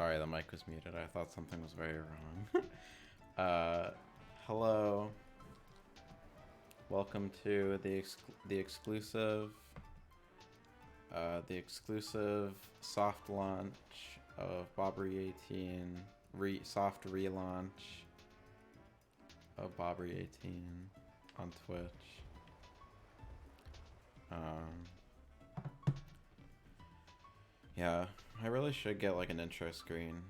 Sorry, the mic was muted. I thought something was very wrong. Hello. Welcome to the exclusive soft launch of Bobbery18 soft relaunch of Bobbery18 on Twitch. Yeah, I really should get like an intro screen.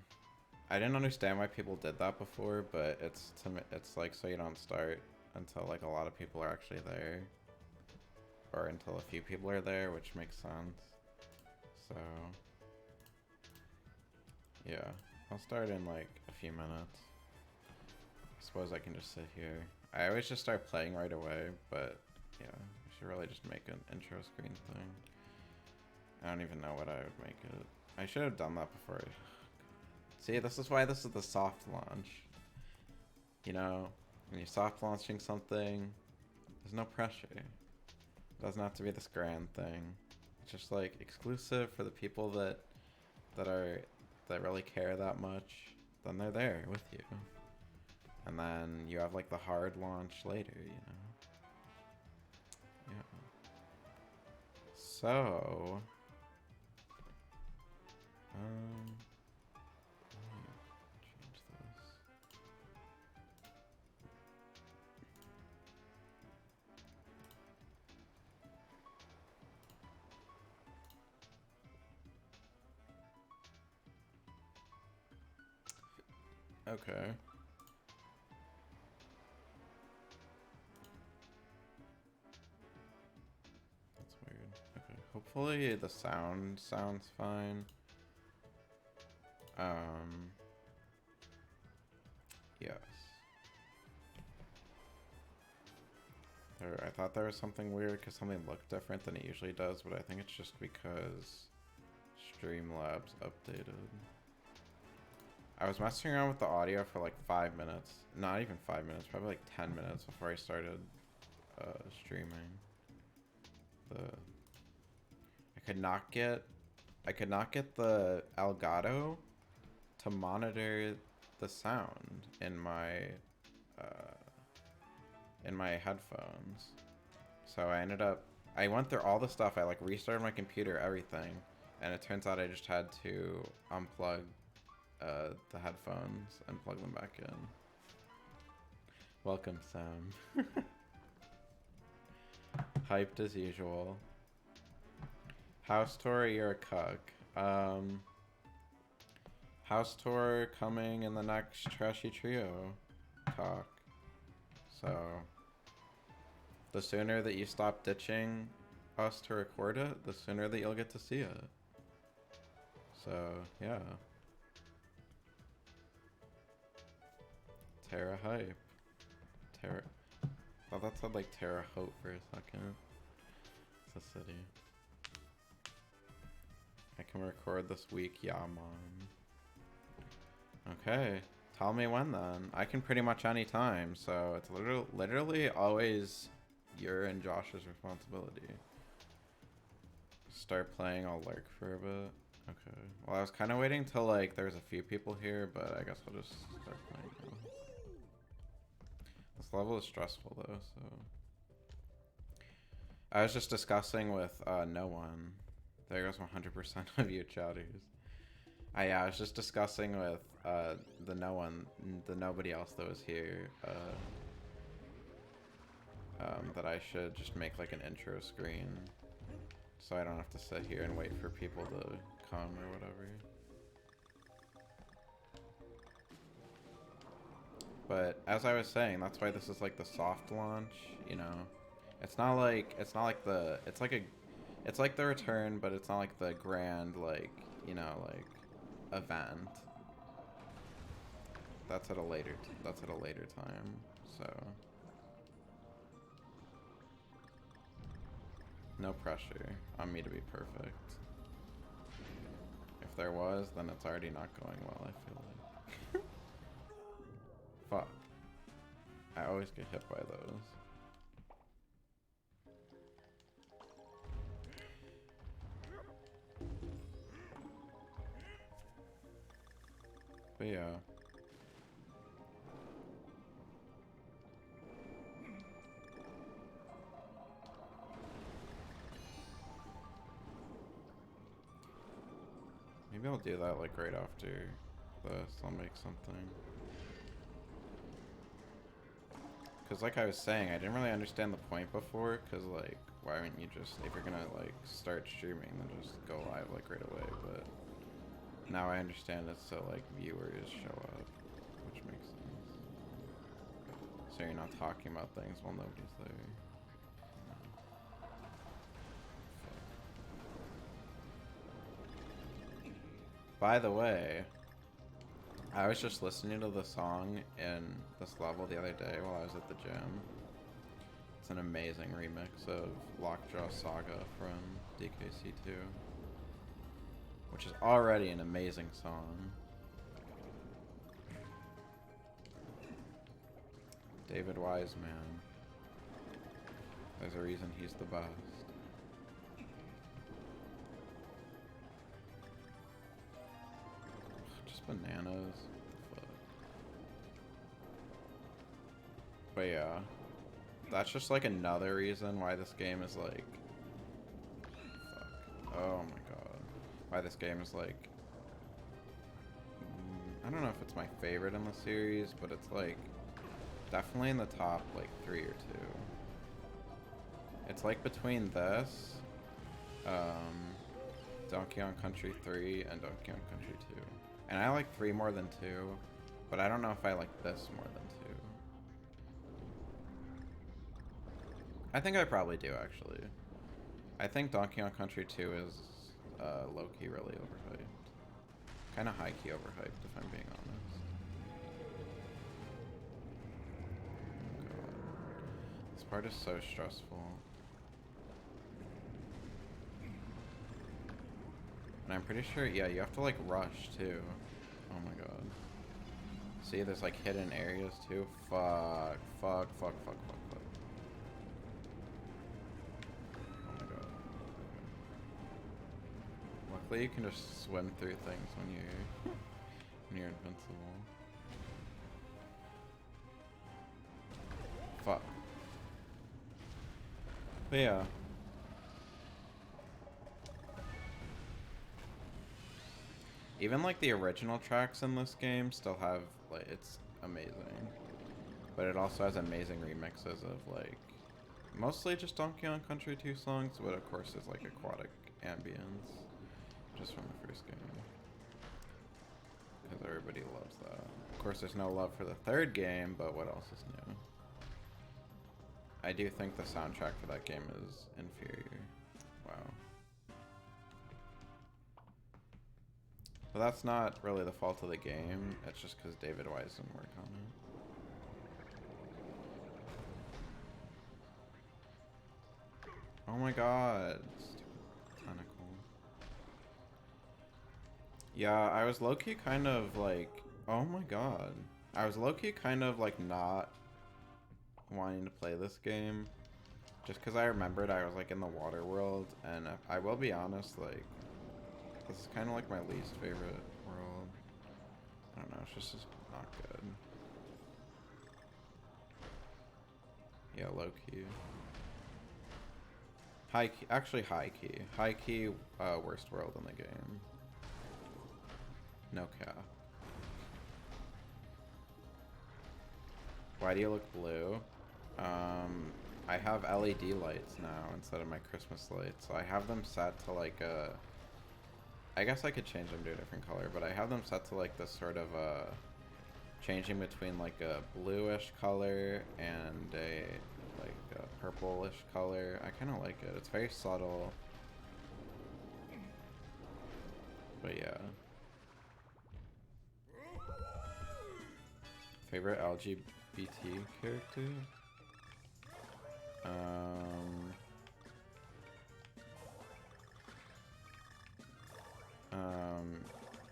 I didn't understand why people did that before, but it's like so you don't start until like a lot of people are actually there, or until a few people are there, which makes sense. So yeah, I'll start in like a few minutes. I suppose I can just sit here. I always just start playing right away, but yeah, I should really just make an intro screen thing. I don't even know what I would make it. I should have done that before. See, this is why this is the soft launch. You know, when you're soft launching something, there's no pressure. It doesn't have to be this grand thing. It's just like exclusive for the people that really care that much. Then they're there with you. And then you have like the hard launch later, you know. Yeah. So let me change this. Okay. That's weird. Okay. Hopefully the sound sounds fine. Yes. I thought there was something weird because something looked different than it usually does, but I think it's just because Streamlabs updated. I was messing around with the audio for like 5 minutes. Not even 5 minutes, probably like 10 minutes before I started streaming. I could not get the Elgato to monitor the sound in my headphones. So I went through all the stuff. I like restarted my computer, everything, and it turns out I just had to unplug the headphones and plug them back in. Welcome, Sam. Hyped as usual. House tour, you're a cuck. House tour coming in the next Trashy Trio talk. So the sooner that you stop ditching us to record it, the sooner that you'll get to see it. So yeah. Terra hype. Terra. I thought that said like Terra Hope for a second. It's a city. I can record this week, yeah, mom. Okay, tell me when then. I can pretty much any time, so it's literally always your and Josh's responsibility. Start playing, I'll lurk for a bit. Okay. Well, I was kind of waiting till like there's a few people here, but I guess I'll just start playing now. This level is stressful though, so. I was just discussing with no one. There goes 100% of you chatties. Yeah, I was just discussing with the nobody else that was here, that I should just make like an intro screen, so I don't have to sit here and wait for people to come or whatever. But as I was saying, that's why this is like the soft launch, you know. It's not like it's like the return, but it's not like the grand, like, you know, like event. That's at a later time. So no pressure on me to be perfect. If there was, then it's already not going well, I feel like. Fuck. I always get hit by those. But yeah. Maybe I'll do that like right after this. I'll make something. Because like I was saying, I didn't really understand the point before, because like, why wouldn't you just, if you're gonna like start streaming, then just go live like right away, but now I understand it's so like viewers show up, which makes sense. So you're not talking about things while nobody's there. By the way, I was just listening to the song in this level the other day while I was at the gym. It's an amazing remix of Lockjaw Saga from DKC2, which is already an amazing song. David Wise, man. There's a reason he's the best. Just bananas. Fuck. But yeah. That's just like another reason why this game is like... Fuck. Oh my god. Why this game is like... I don't know if it's my favorite in the series, but it's like... definitely in the top like 3 or 2. It's like between this, Donkey Kong Country 3 and Donkey Kong Country 2. And I like 3 more than 2, but I don't know if I like this more than 2. I think I probably do, actually. I think Donkey Kong Country 2 is low-key really overhyped. Kind of high-key overhyped, if I'm being honest. Oh god. This part is so stressful. And I'm pretty sure, yeah, you have to like rush too. Oh my god. See, there's like hidden areas too. Fuck. Oh my god. Luckily you can just swim through things when you're invincible. Fuck. But yeah. Even like the original tracks in this game still have like, it's amazing. But it also has amazing remixes of like mostly just Donkey Kong Country 2 songs, but of course there's like aquatic ambience just from the first game. Because everybody loves that. Of course there's no love for the third game, but what else is new? I do think the soundtrack for that game is inferior. Wow. But that's not really the fault of the game, it's just because David Wise didn't work on it. Oh my god. Stupid tentacle. Yeah, I was low-key kind of like... Oh my god. I was low-key kind of like not wanting to play this game. Just because I remembered I was like in the water world, and I will be honest, like... This is kind of like my least favorite world. I don't know, it's just not good. Yeah, low key. High key, actually high key. High key, worst world in the game. No cap. Why do you look blue? I have LED lights now instead of my Christmas lights, so I have them set to like a... I guess I could change them to a different color, but I have them set to like this sort of changing between like a bluish color and a like a purplish color. I kind of like it. It's very subtle. But yeah. Favorite LGBT character?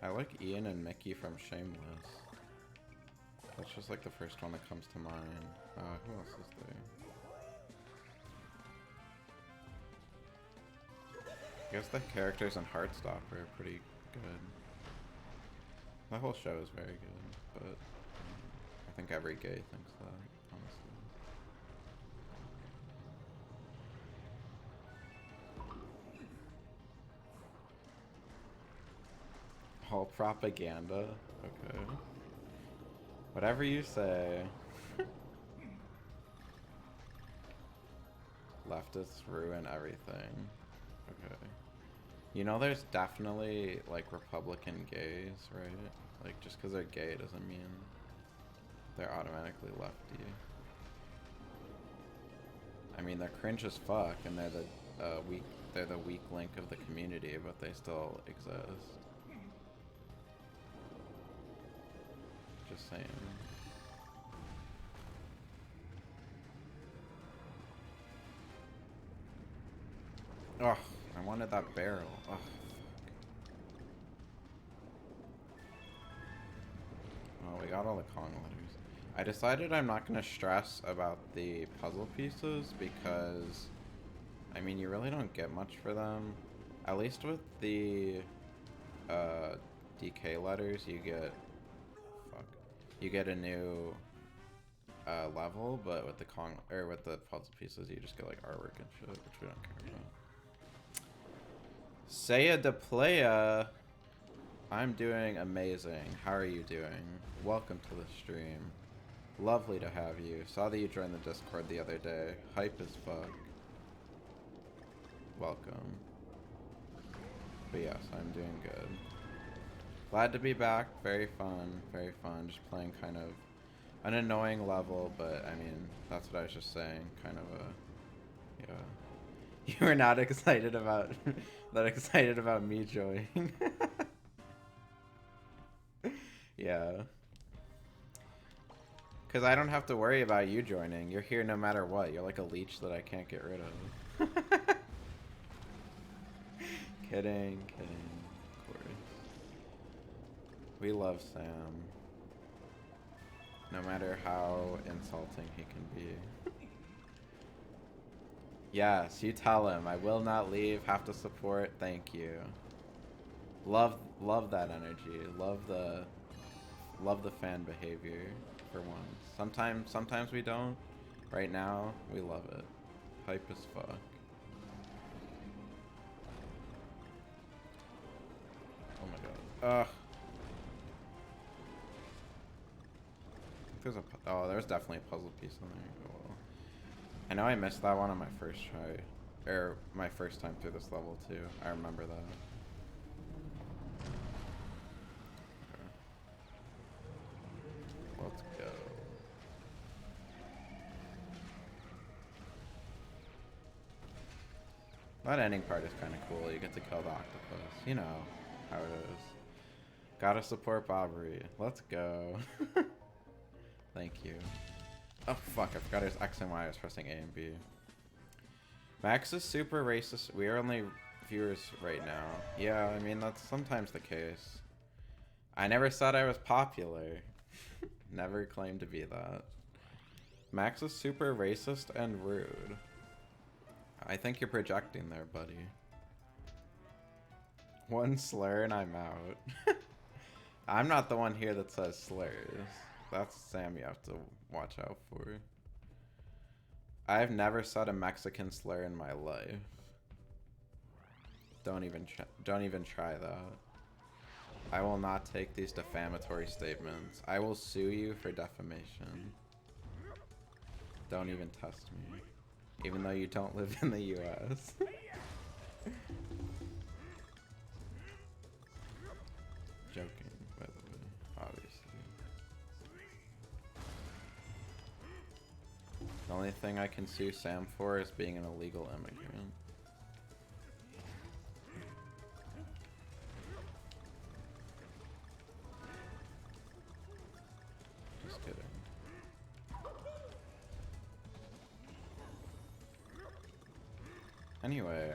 I like Ian and Mickey from Shameless. That's just like the first one that comes to mind. Who else is there? I guess the characters in Heartstopper are pretty good. The whole show is very good, but I think every gay thinks that, honestly. All propaganda? Okay. Whatever you say. Leftists ruin everything. Okay. You know there's definitely, like, Republican gays, right? Like, just because they're gay doesn't mean they're automatically lefty. I mean, they're cringe as fuck, and they're the weak link of the community, but they still exist. Just saying. Ugh, I wanted that barrel. Ugh. Oh, we got all the Kong letters. I decided I'm not going to stress about the puzzle pieces because, I mean, you really don't get much for them. At least with the DK letters, you get, you get a new level, but with the with the puzzle pieces, you just get like artwork and shit, which we don't care about. Saya de Playa, I'm doing amazing. How are you doing? Welcome to the stream. Lovely to have you. Saw that you joined the Discord the other day. Hype as fuck. Welcome. But yes, I'm doing good. Glad to be back. Very fun. Very fun. Just playing kind of an annoying level, but I mean, that's what I was just saying. Kind of a, yeah. You were not excited about that excited about me joining. Yeah. Because I don't have to worry about you joining. You're here no matter what. You're like a leech that I can't get rid of. Kidding, kidding. Of course. We love Sam. No matter how insulting he can be. Yes, you tell him. I will not leave. Have to support. Thank you. Love that energy. Love the fan behavior for once. Sometimes we don't. Right now, we love it. Hype as fuck. Oh my god. Ugh. There's there's definitely a puzzle piece in there. Oh, well. I know I missed that one on my first try, or my first time through this level too. I remember that. Okay. Let's go. That ending part is kind of cool. You get to kill the octopus. You know how it is. Gotta support Bobbery. Let's go. Thank you. Oh fuck, I forgot it was X and Y. I was pressing A and B. Max is super racist. We are only viewers right now. Yeah, I mean, that's sometimes the case. I never said I was popular. Never claimed to be that. Max is super racist and rude. I think you're projecting there, buddy. One slur and I'm out. I'm not the one here that says slurs. That's Sam you have to watch out for. I've never said a Mexican slur in my life. Don't even try that. I will not take these defamatory statements. I will sue you for defamation. Don't even test me. Even though you don't live in the US. Joking, by the way, obviously. The only thing I can sue Sam for is being an illegal immigrant. Just kidding. Anyway,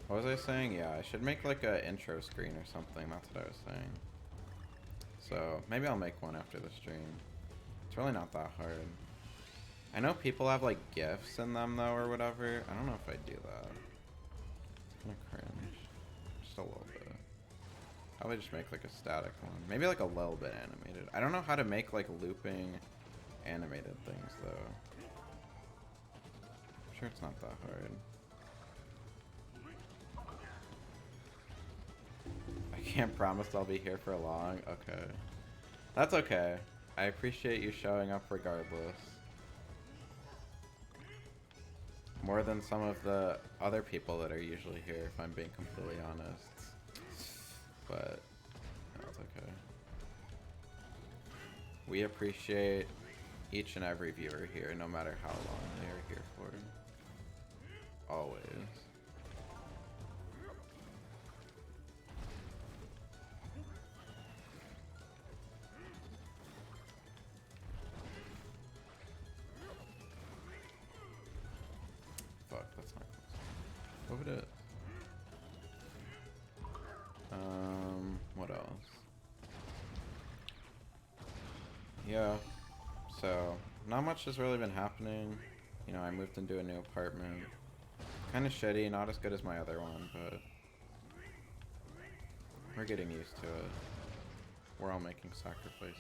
what was I saying? Yeah, I should make like a intro screen or something. That's what I was saying. So maybe I'll make one after the stream. It's really not that hard. I know people have like GIFs in them though or whatever. I don't know if I do that. It's kind of cringe. Just a little bit. Probably just make like a static one. Maybe like a little bit animated. I don't know how to make like looping animated things though. I'm sure it's not that hard. I can't promise I'll be here for long. Okay. That's okay. I appreciate you showing up regardless. More than some of the other people that are usually here, if I'm being completely honest. But that's okay. We appreciate each and every viewer here, no matter how long they are here for. Always. Fuck, that's not close. What would it? What else? Yeah, so not much has really been happening. You know, I moved into a new apartment. Kind of shitty, not as good as my other one, but we're getting used to it. We're all making sacrifices.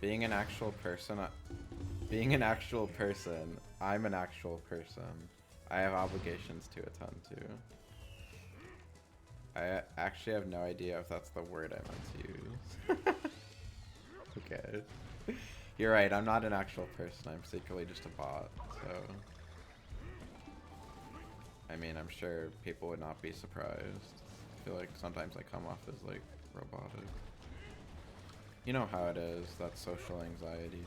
Being an actual person, I'm an actual person. I have obligations to attend to. I actually have no idea if that's the word I meant to use. Okay. You're right, I'm not an actual person, I'm secretly just a bot, so... I mean, I'm sure people would not be surprised. I feel like sometimes I come off as, like, robotic. You know how it is, that's social anxiety.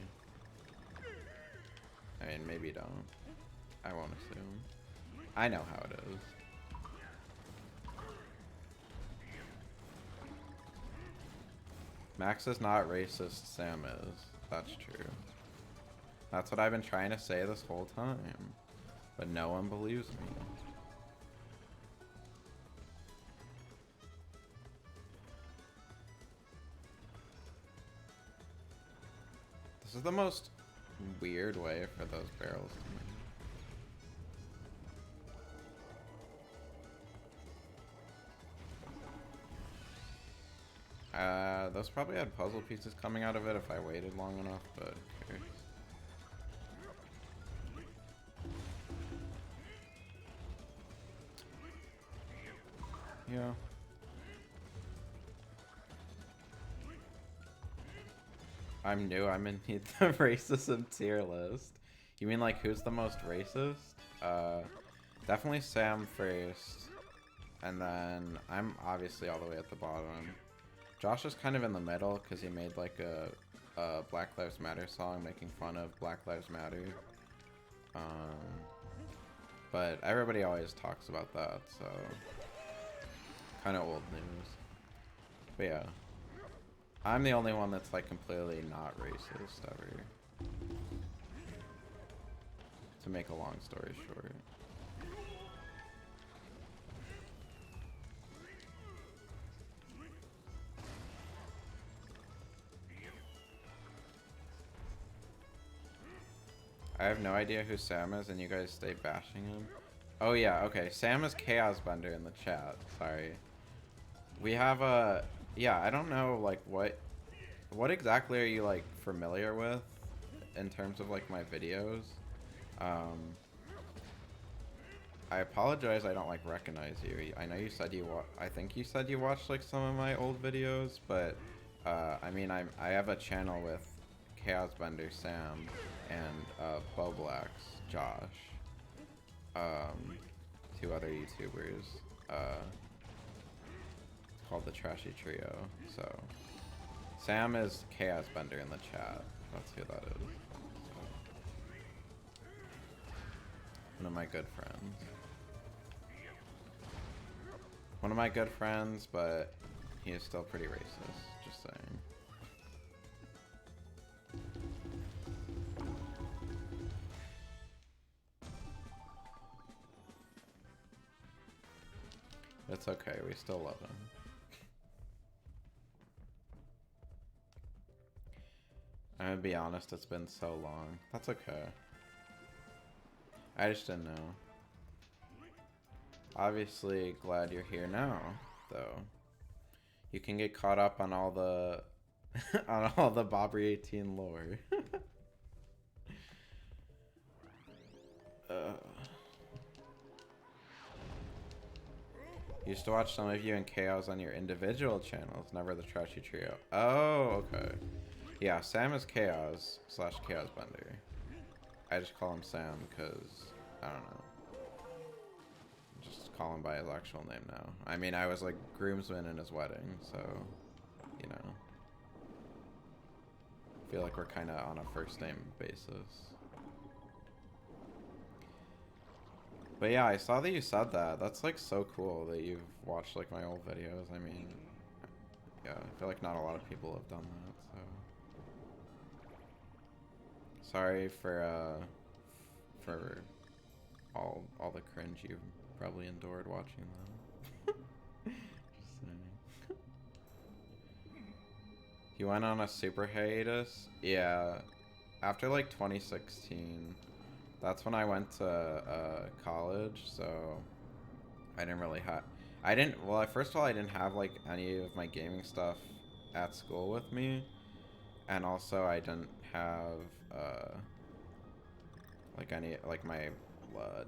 I mean, maybe you don't. I won't assume. I know how it is. Max is not racist, Sam is. That's true. That's what I've been trying to say this whole time. But no one believes me. This is the most weird way for those barrels to move. Those probably had puzzle pieces coming out of it if I waited long enough, but who cares? Yeah. I'm new, I'm in the racism tier list. You mean like who's the most racist? Definitely Sam first. And then I'm obviously all the way at the bottom. Josh is kind of in the middle because he made like a Black Lives Matter song making fun of Black Lives Matter. But everybody always talks about that, so kind of old news. But yeah, I'm the only one that's like completely not racist ever. To make a long story short. I have no idea who Sam is and you guys stay bashing him. Oh yeah, okay. Sam is Chaos Bender in the chat. Sorry. We have a... Yeah, I don't know, like, what exactly are you, like, familiar with in terms of, like, my videos? I apologize I don't, like, recognize you. I know you said I think you said you watched, like, some of my old videos, but, I mean, I have a channel with Chaos Bender Sam and Boblax Josh, two other YouTubers, called the Trashy Trio. So Sam is Chaos Bender in the chat. That's who that is. So, one of my good friends. One of my good friends, but he is still pretty racist. Just saying. It's okay, we still love him. I'm gonna be honest, it's been so long. That's okay. I just didn't know. Obviously glad you're here now, though. You can get caught up on all the on all the Bobbery18 lore. Used to watch some of you in Chaos on your individual channels, never the Trashy Trio. Oh, okay. Yeah, Sam is Chaos / Chaos Bender. I just call him Sam because, I don't know. Just call him by his actual name now. I mean, I was like groomsman in his wedding, so, you know. I feel like we're kind of on a first name basis. But yeah, I saw that you said that. That's like so cool that you've watched like my old videos. I mean, yeah, I feel like not a lot of people have done that, so. Sorry for all the cringe you've probably endured watching them. Just saying. You went on a super hiatus? Yeah. After like 2016. That's when I went to college, so I didn't really have... well, first of all, I didn't have, like, any of my gaming stuff at school with me. And also, I didn't have, like, any, like, my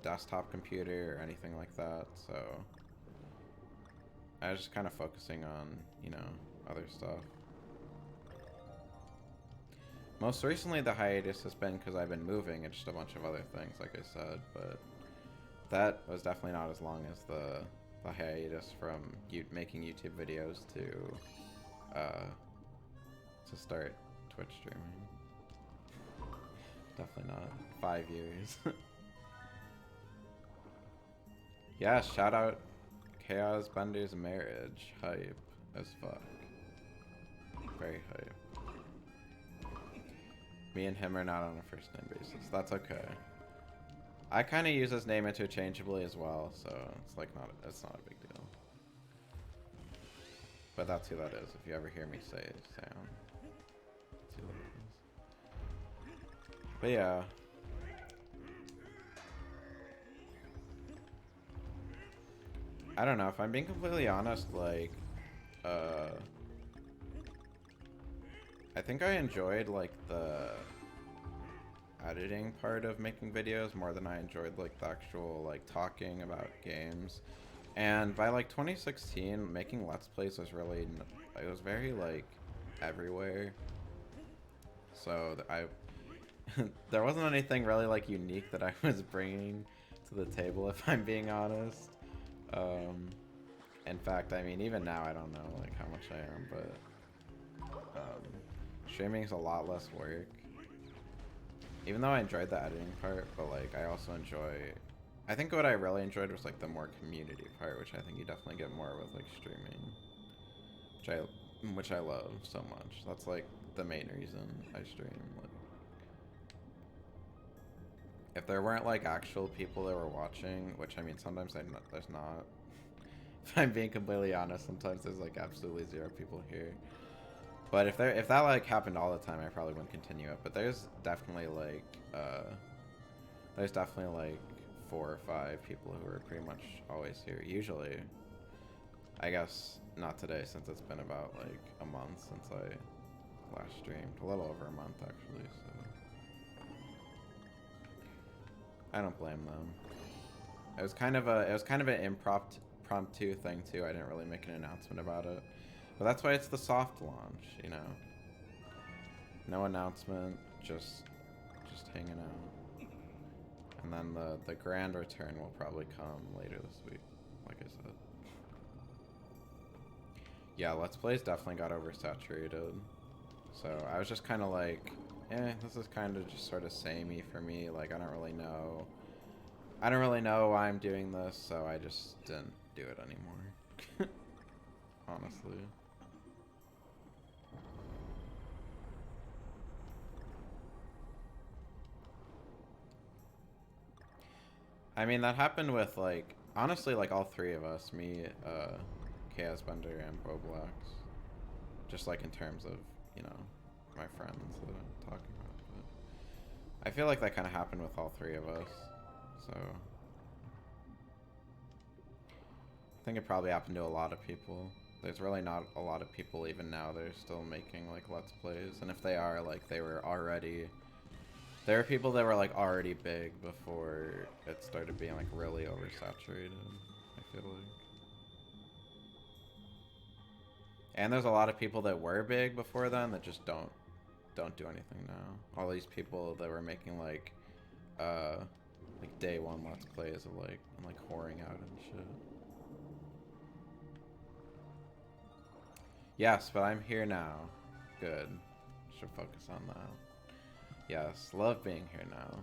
desktop computer or anything like that, so... I was just kind of focusing on, you know, other stuff. Most recently, the hiatus has been because I've been moving and just a bunch of other things, like I said, but that was definitely not as long as the hiatus from making YouTube videos to start Twitch streaming. Definitely not 5 years. Yeah, shout out Chaos Bender's marriage. Hype as fuck. Very hype. Me and him are not on a first name basis. That's okay. I kind of use his name interchangeably as well, so it's like it's not a big deal. But that's who that is. If you ever hear me say Sam, that's who that is. But yeah. I don't know, if I'm being completely honest, like, I think I enjoyed, like, the editing part of making videos more than I enjoyed, like, the actual, like, talking about games. And by, like, 2016, making Let's Plays was really, it was very, like, everywhere. So, there wasn't anything really, like, unique that I was bringing to the table, if I'm being honest. In fact, I mean, even now, I don't know, like, how much I am, but... streaming is a lot less work. Even though I enjoyed the editing part, but like I also enjoy... I think what I really enjoyed was like the more community part, which I think you definitely get more with like streaming. Which I love so much. That's like the main reason I stream. Like, if there weren't like actual people that were watching, which I mean sometimes there's not. If I'm being completely honest, sometimes there's like absolutely 0 people here. But if that like happened all the time, I probably wouldn't continue it. But there's definitely like 4 or 5 people who are pretty much always here. Usually, I guess not today since it's been about like a month since I last streamed. A little over a month actually. So I don't blame them. It was kind of an impromptu thing too. I didn't really make an announcement about it. But that's why it's the soft launch, you know. No announcement, just hanging out. And then the grand return will probably come later this week, like I said. Yeah, Let's Plays definitely got oversaturated. So I was just kind of like, this is kind of just sort of samey for me. Like I don't really know why I'm doing this, so I just didn't do it anymore. Honestly. I mean, that happened with, like, honestly, like, all 3 of us. Me, Chaos Bender, and Boblax. Just, like, in terms of, you know, my friends that I'm talking about. But I feel like that kind of happened with all 3 of us. So... I think it probably happened to a lot of people. There's really not a lot of people even now that are still making like Let's Plays, and if they are, like they were already. There are people that were like already big before it started being like really oversaturated, I feel like. And there's a lot of people that were big before then that just don't do anything now. All these people that were making like day one Let's Plays of like whoring out and shit. Yes, but I'm here now. Good. Should focus on that. Yes, love being here now.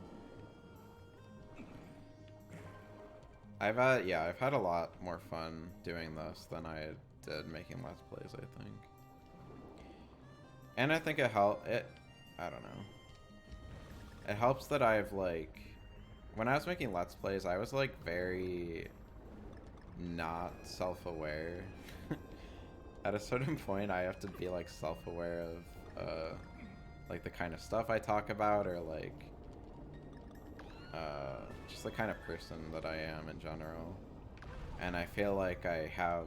I've had a lot more fun doing this than I did making Let's Plays, I think. And I think it I don't know. It helps that I've like, when I was making Let's Plays, I was like very not self-aware. At a certain point, I have to be like self-aware of like the kind of stuff I talk about, or like just the kind of person that I am in general. And I feel like I have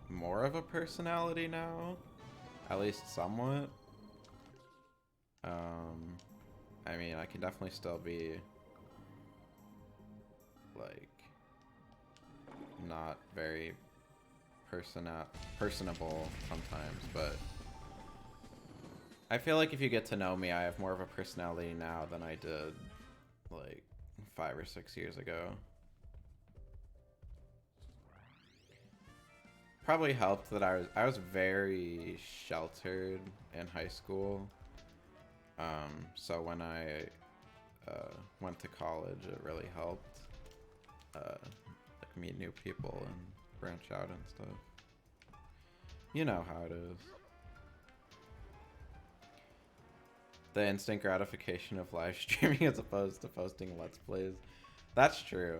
more of a personality now, at least somewhat. I mean, I can definitely still be like not very personable sometimes, but I feel like if you get to know me, I have more of a personality now than I did like 5 or 6 years ago. Probably helped that I was very sheltered in high school. So when I went to college, it really helped like meet new people and branch out and stuff. You know how it is. The instant gratification of live streaming as opposed to posting Let's Plays. That's true.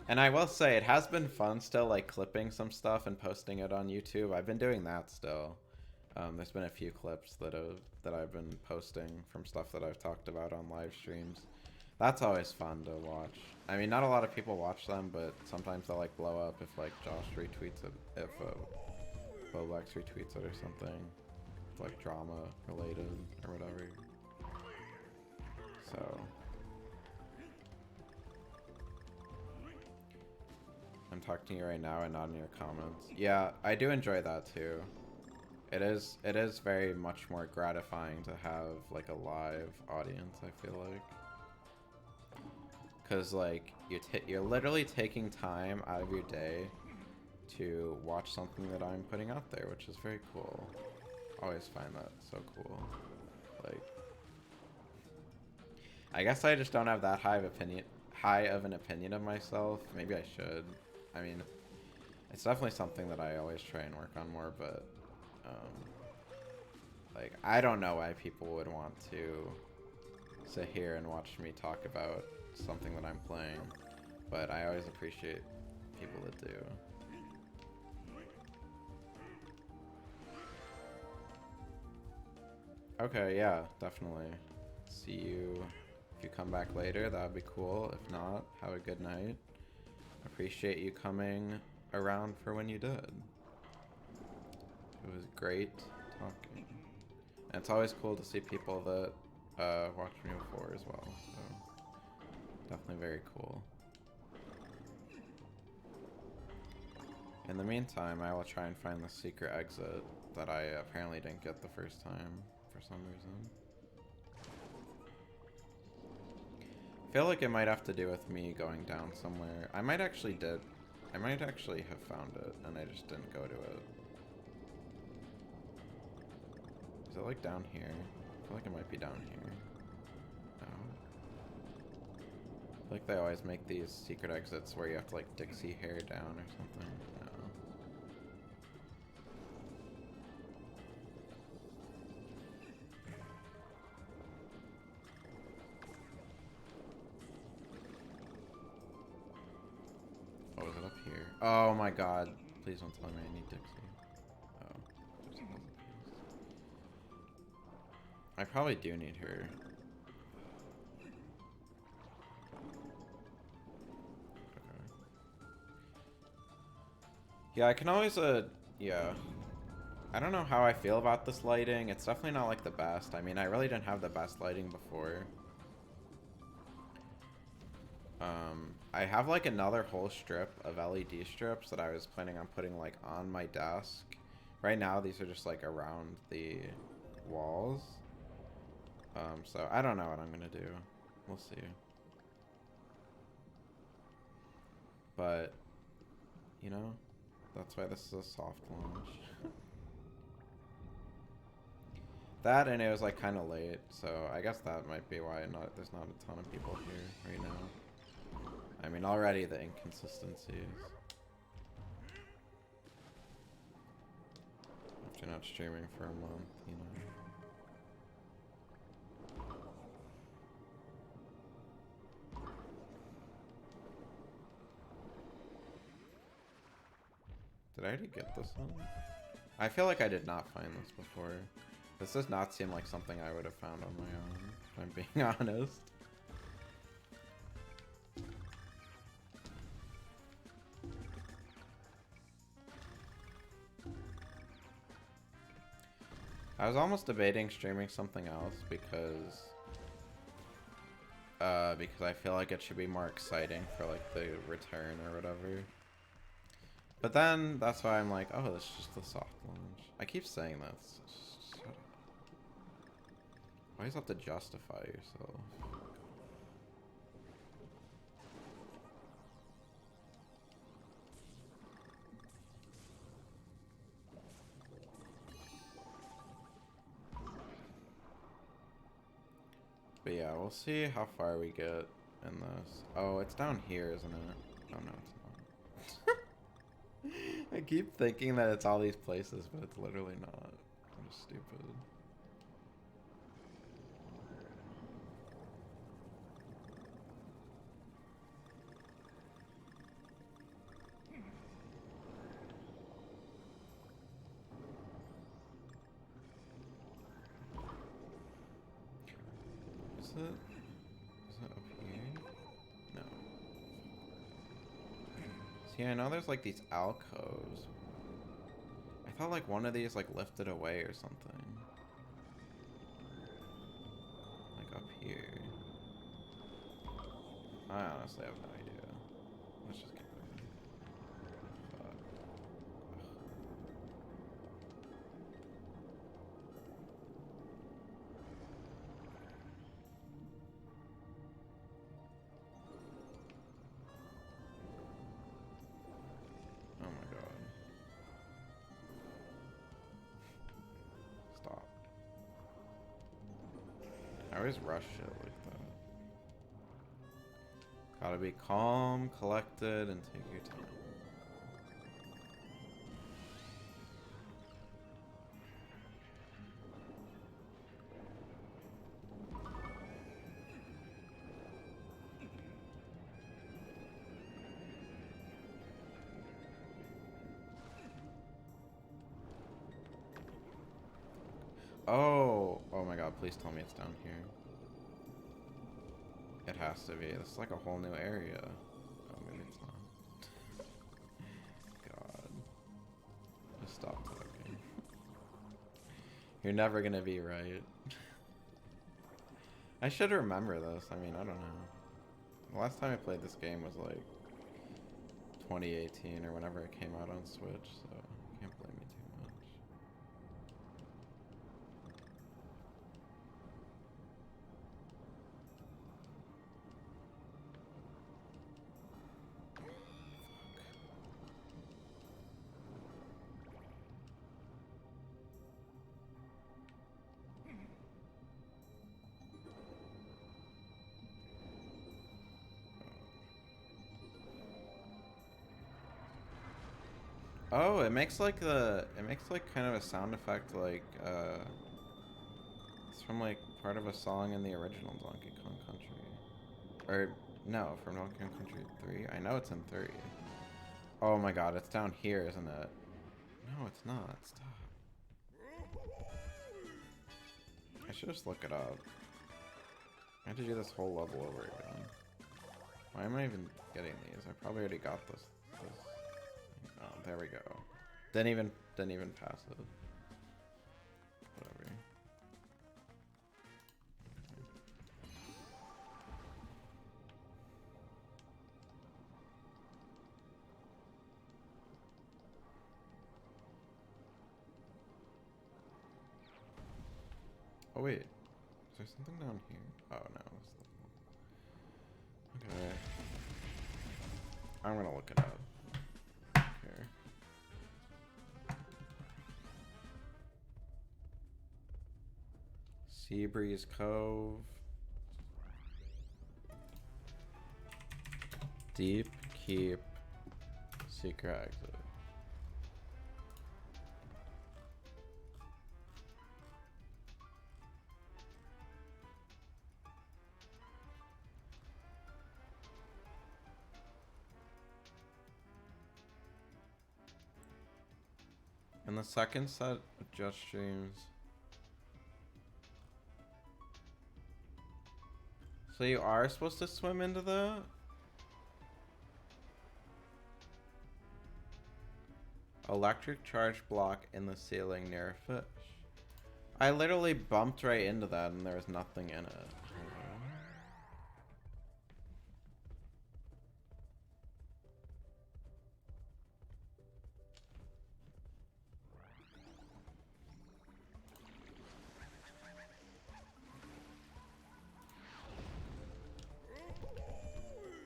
And I will say, it has been fun still, like, clipping some stuff and posting it on YouTube. I've been doing that still. There's been a few clips that I've been posting from stuff that I've talked about on live streams. That's always fun to watch. I mean, not a lot of people watch them, but sometimes they'll, like, blow up if, like, Josh retweets it, if Bobex retweets it or something. It's, like, drama-related or whatever. So... I'm talking to you right now and not in your comments. Yeah, I do enjoy that too. It is very much more gratifying to have like a live audience, I feel like. Cause like you're literally taking time out of your day to watch something that I'm putting out there, which is very cool. Always find that so cool. Like, I guess I just don't have that high of an opinion of myself. Maybe I should. I mean, it's definitely something that I always try and work on more, but, like, I don't know why people would want to sit here and watch me talk about something that I'm playing, but I always appreciate people that do. Okay, yeah, definitely. See you. If you come back later, that would be cool. If not, have a good night. Appreciate you coming around for when you did. It was great talking. And it's always cool to see people that watched me before as well. So definitely very cool. In the meantime, I will try and find the secret exit that I apparently didn't get the first time for some reason. I feel like it might have to do with me going down somewhere. I might actually have found it, and I just didn't go to it. Is it like down here? I feel like it might be down here. No. I feel like they always make these secret exits where you have to like Dixie hair down or something. No. Oh, is it up here? Oh my god. Please don't tell me I need Dixie. Oh. There's another piece. I probably do need her. Okay. Yeah, I can always, yeah. I don't know how I feel about this lighting. It's definitely not like the best. I mean, I really didn't have the best lighting before. I have like another whole strip of LED strips that I was planning on putting like on my desk. Right now, these are just like around the walls. So I don't know what I'm gonna do. We'll see. But, you know, that's why this is a soft launch. That, and it was like kind of late, so I guess that might be why there's not a ton of people here right now. I mean, already the inconsistencies. After not streaming for a month, you know. Did I already get this one? I feel like I did not find this before. This does not seem like something I would have found on my own, if I'm being honest. I was almost debating streaming something else because I feel like it should be more exciting for like the return or whatever. But then that's why I'm like, oh, this is just a soft launch. I keep saying that. Shut up. Why do you have to justify yourself? But yeah, we'll see how far we get in this. Oh, it's down here, isn't it? Oh no, it's not. I keep thinking that it's all these places, but it's literally not. I'm just stupid. Is it up here? No. See, I know there's like these alcoves. I thought like one of these like lifted away or something. Like up here. I honestly have no idea. Let's just keep moving. Fuck. Oh my god. Stop. I always rush shit like that. Gotta be calm, collected, and take your time. Oh my god, please tell me it's down here. It has to be. This is like a whole new area. Oh, maybe it's not. God. Just stop talking. You're never gonna be right. I should remember this. I mean, I don't know. The last time I played this game was like 2018 or whenever it came out on Switch, so you can't blame me too much. Oh, it makes like kind of a sound effect like it's from like part of a song in the original Donkey Kong Country. Or no, from Donkey Kong Country 3. I know it's in 3. Oh my god, it's down here, isn't it? No, it's not. Stop. I should just look it up. I have to do this whole level over again. Why am I even getting these? I probably already got this. Oh, There we go. Didn't even pass it. Whatever. Oh wait, is there something down here? Oh no. Okay. I'm gonna look it up. Here. Seabreeze Cove. Deep Keep. Secret exit. In the second set of just streams. So you are supposed to swim into the electric charge block in the ceiling near a fish. I literally bumped right into that and there was nothing in it.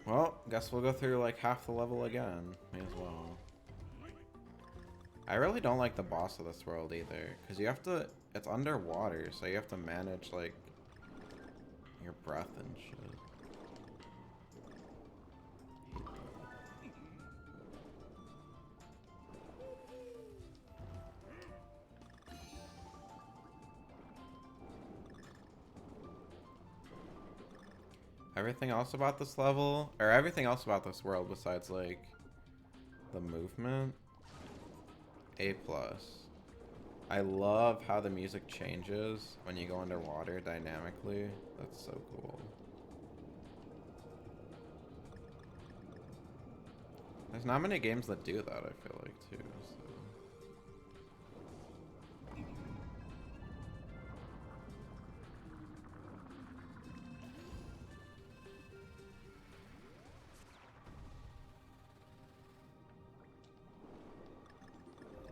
Well, guess we'll go through like half the level again. May as well. I really don't like the boss of this world either, because you have to, it's underwater, so you have to manage like your breath and shit. Everything else about this level, or everything else about this world besides like the movement, A+. I love how the music changes when you go underwater dynamically. That's so cool. There's not many games that do that, I feel like, too. So.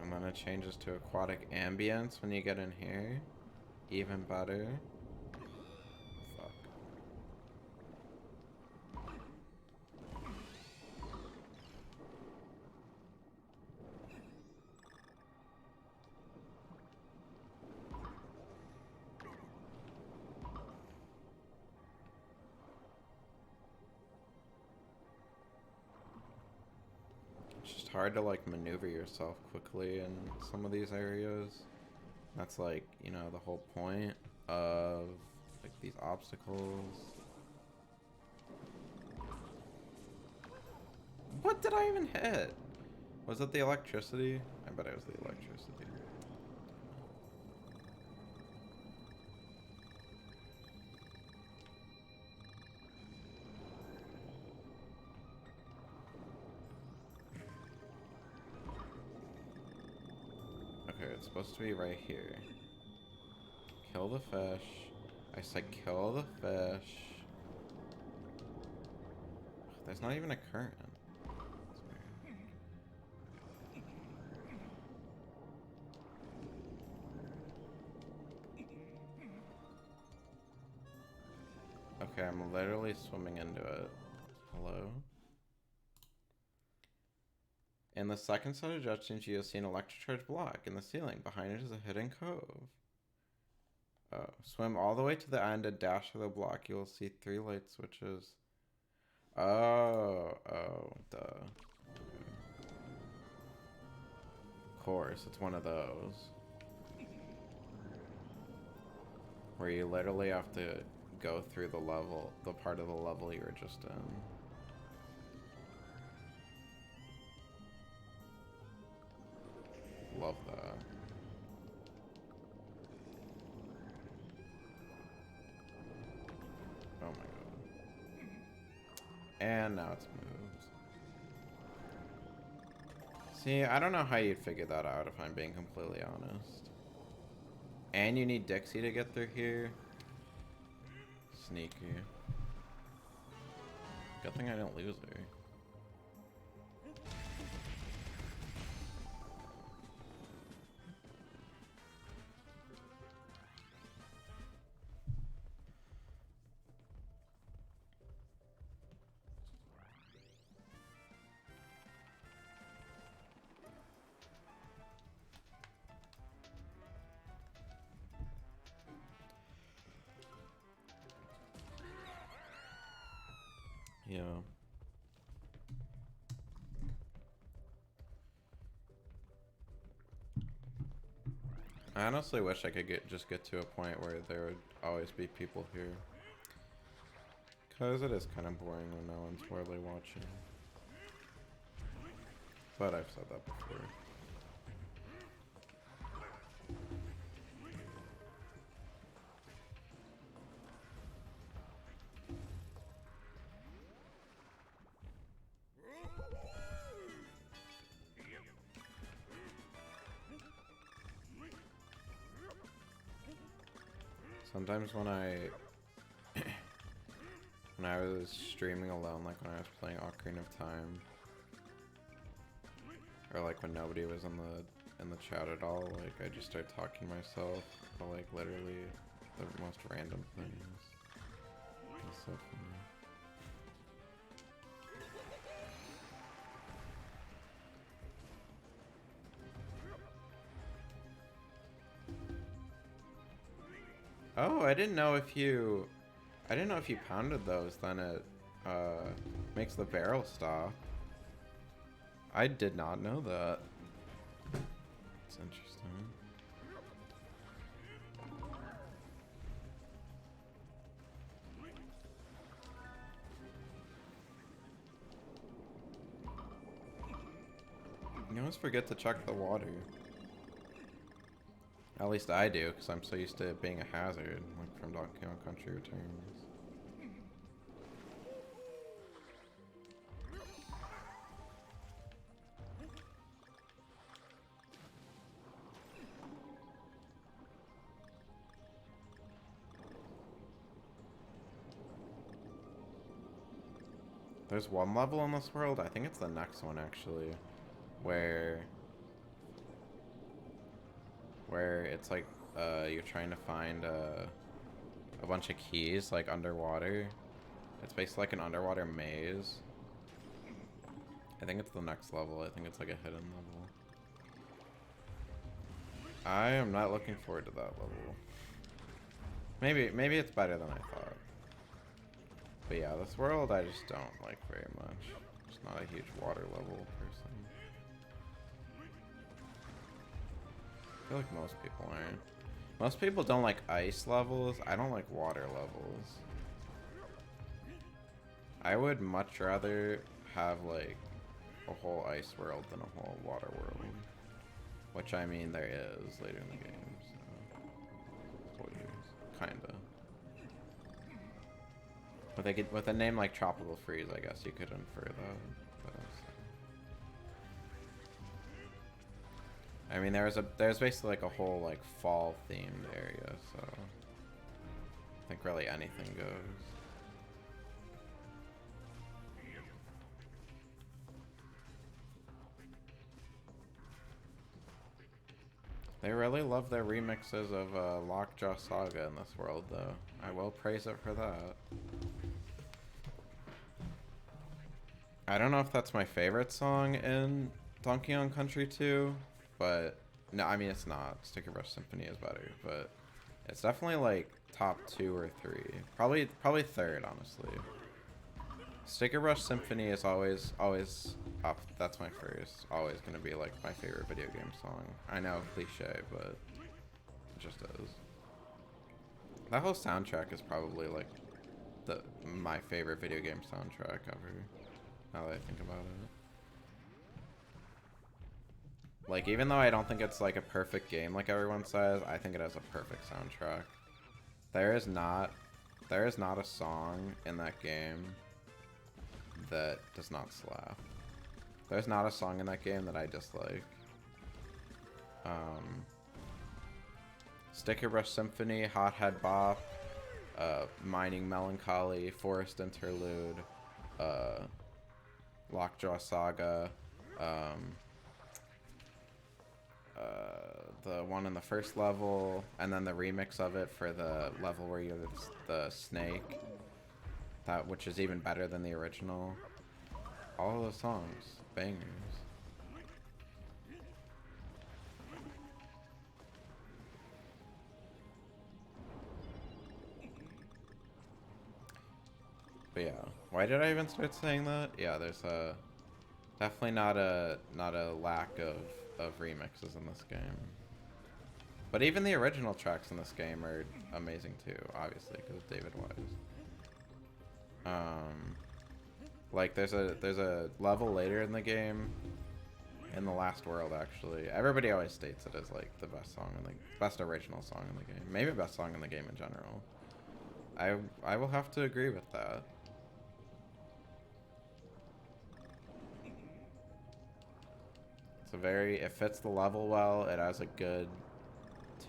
And then it changes to aquatic ambience when you get in here. Even better. Fuck. It's just hard to like maneuver yourself quickly in some of these areas. That's like, you know, the whole point of like these obstacles. What did I even hit? Was it the electricity? I bet it was the electricity. Okay, it's supposed to be right here. Kill the fish. I said kill the fish. There's not even a current. Okay, I'm literally swimming into it. Hello? In the second set of judgments, you will see an electric charge block in the ceiling. Behind it is a hidden cove. Oh, swim all the way to the end and dash to the block. You will see 3 light switches. Oh, duh. Of course, it's one of those. Where you literally have to go through the level, the part of the level you were just in. Love that. Oh my god. And now it's moved. See, I don't know how you'd figure that out if I'm being completely honest. And you need Dixie to get through here. Sneaky. Good thing I didn't lose her. Yeah. I honestly wish I could just get to a point where there would always be people here. Cause it is kind of boring when no one's really watching. But I've said that before. Sometimes when I was streaming alone, like when I was playing Ocarina of Time, or like when nobody was in the chat at all, like I just start talking to myself about like literally the most random things. It's so funny. Oh, I didn't know if you pounded those, then it makes the barrel stop. I did not know that. It's interesting. You always forget to check the water. At least I do, because I'm so used to it being a hazard, like from Donkey Kong Country Returns. There's one level in this world, I think it's the next one actually, where it's like you're trying to find a bunch of keys like underwater. It's basically like an underwater maze. I think it's the next level. I think it's like a hidden level. I am not looking forward to that level. Maybe it's better than I thought. But yeah, this world I just don't like very much. Just not a huge water level person. I feel like most people aren't. Most people don't like ice levels. I don't like water levels. I would much rather have like a whole ice world than a whole water world. Which I mean there is later in the game, so spoilers. Kinda. With a name like Tropical Freeze, I guess you could infer that. But I mean, there's basically like a whole like fall themed area, so I think really anything goes. They really love their remixes of Lockjaw Saga in this world, though. I will praise it for that. I don't know if that's my favorite song in Donkey Kong Country 2, but no, I mean it's not. Sticker Rush Symphony is better, but it's definitely like top 2 or 3. Probably third, honestly. Sticker Rush Symphony is always up. That's my first. Always gonna be like my favorite video game song. I know, cliche, but it just is. That whole soundtrack is probably like my favorite video game soundtrack ever. Now that I think about it. Like, even though I don't think it's like a perfect game like everyone says, I think it has a perfect soundtrack. There is not a song in that game that does not slap. There's not a song in that game that I dislike. Sticker Brush Symphony, Hothead Bop, Mining Melancholy, Forest Interlude, Lockjaw Saga, the one in the first level, and then the remix of it for the level where you're the snake, which is even better than the original. All of those songs, bangers. But yeah, why did I even start saying that? Yeah, there's definitely not a lack of remixes in this game. But even the original tracks in this game are amazing too, obviously, because of David Wise. Like there's a level later in the game, in the last world actually. Everybody always states it as like the best song in the best original song in the game, maybe best song in the game in general. I will have to agree with that. It fits the level well. It has a good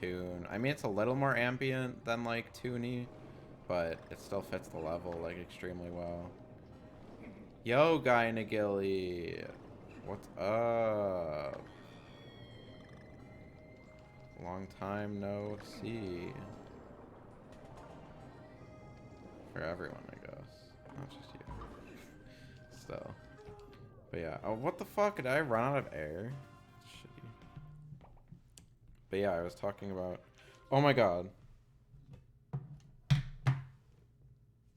tune. I mean, it's a little more ambient than like Toony, but it still fits the level like extremely well. Yo, Guy Nagili, what's up? Long time no see. For everyone, I guess, not just you. Still. But yeah, oh, what the fuck? Did I run out of air? Shitty. But yeah, I was talking about... Oh my god.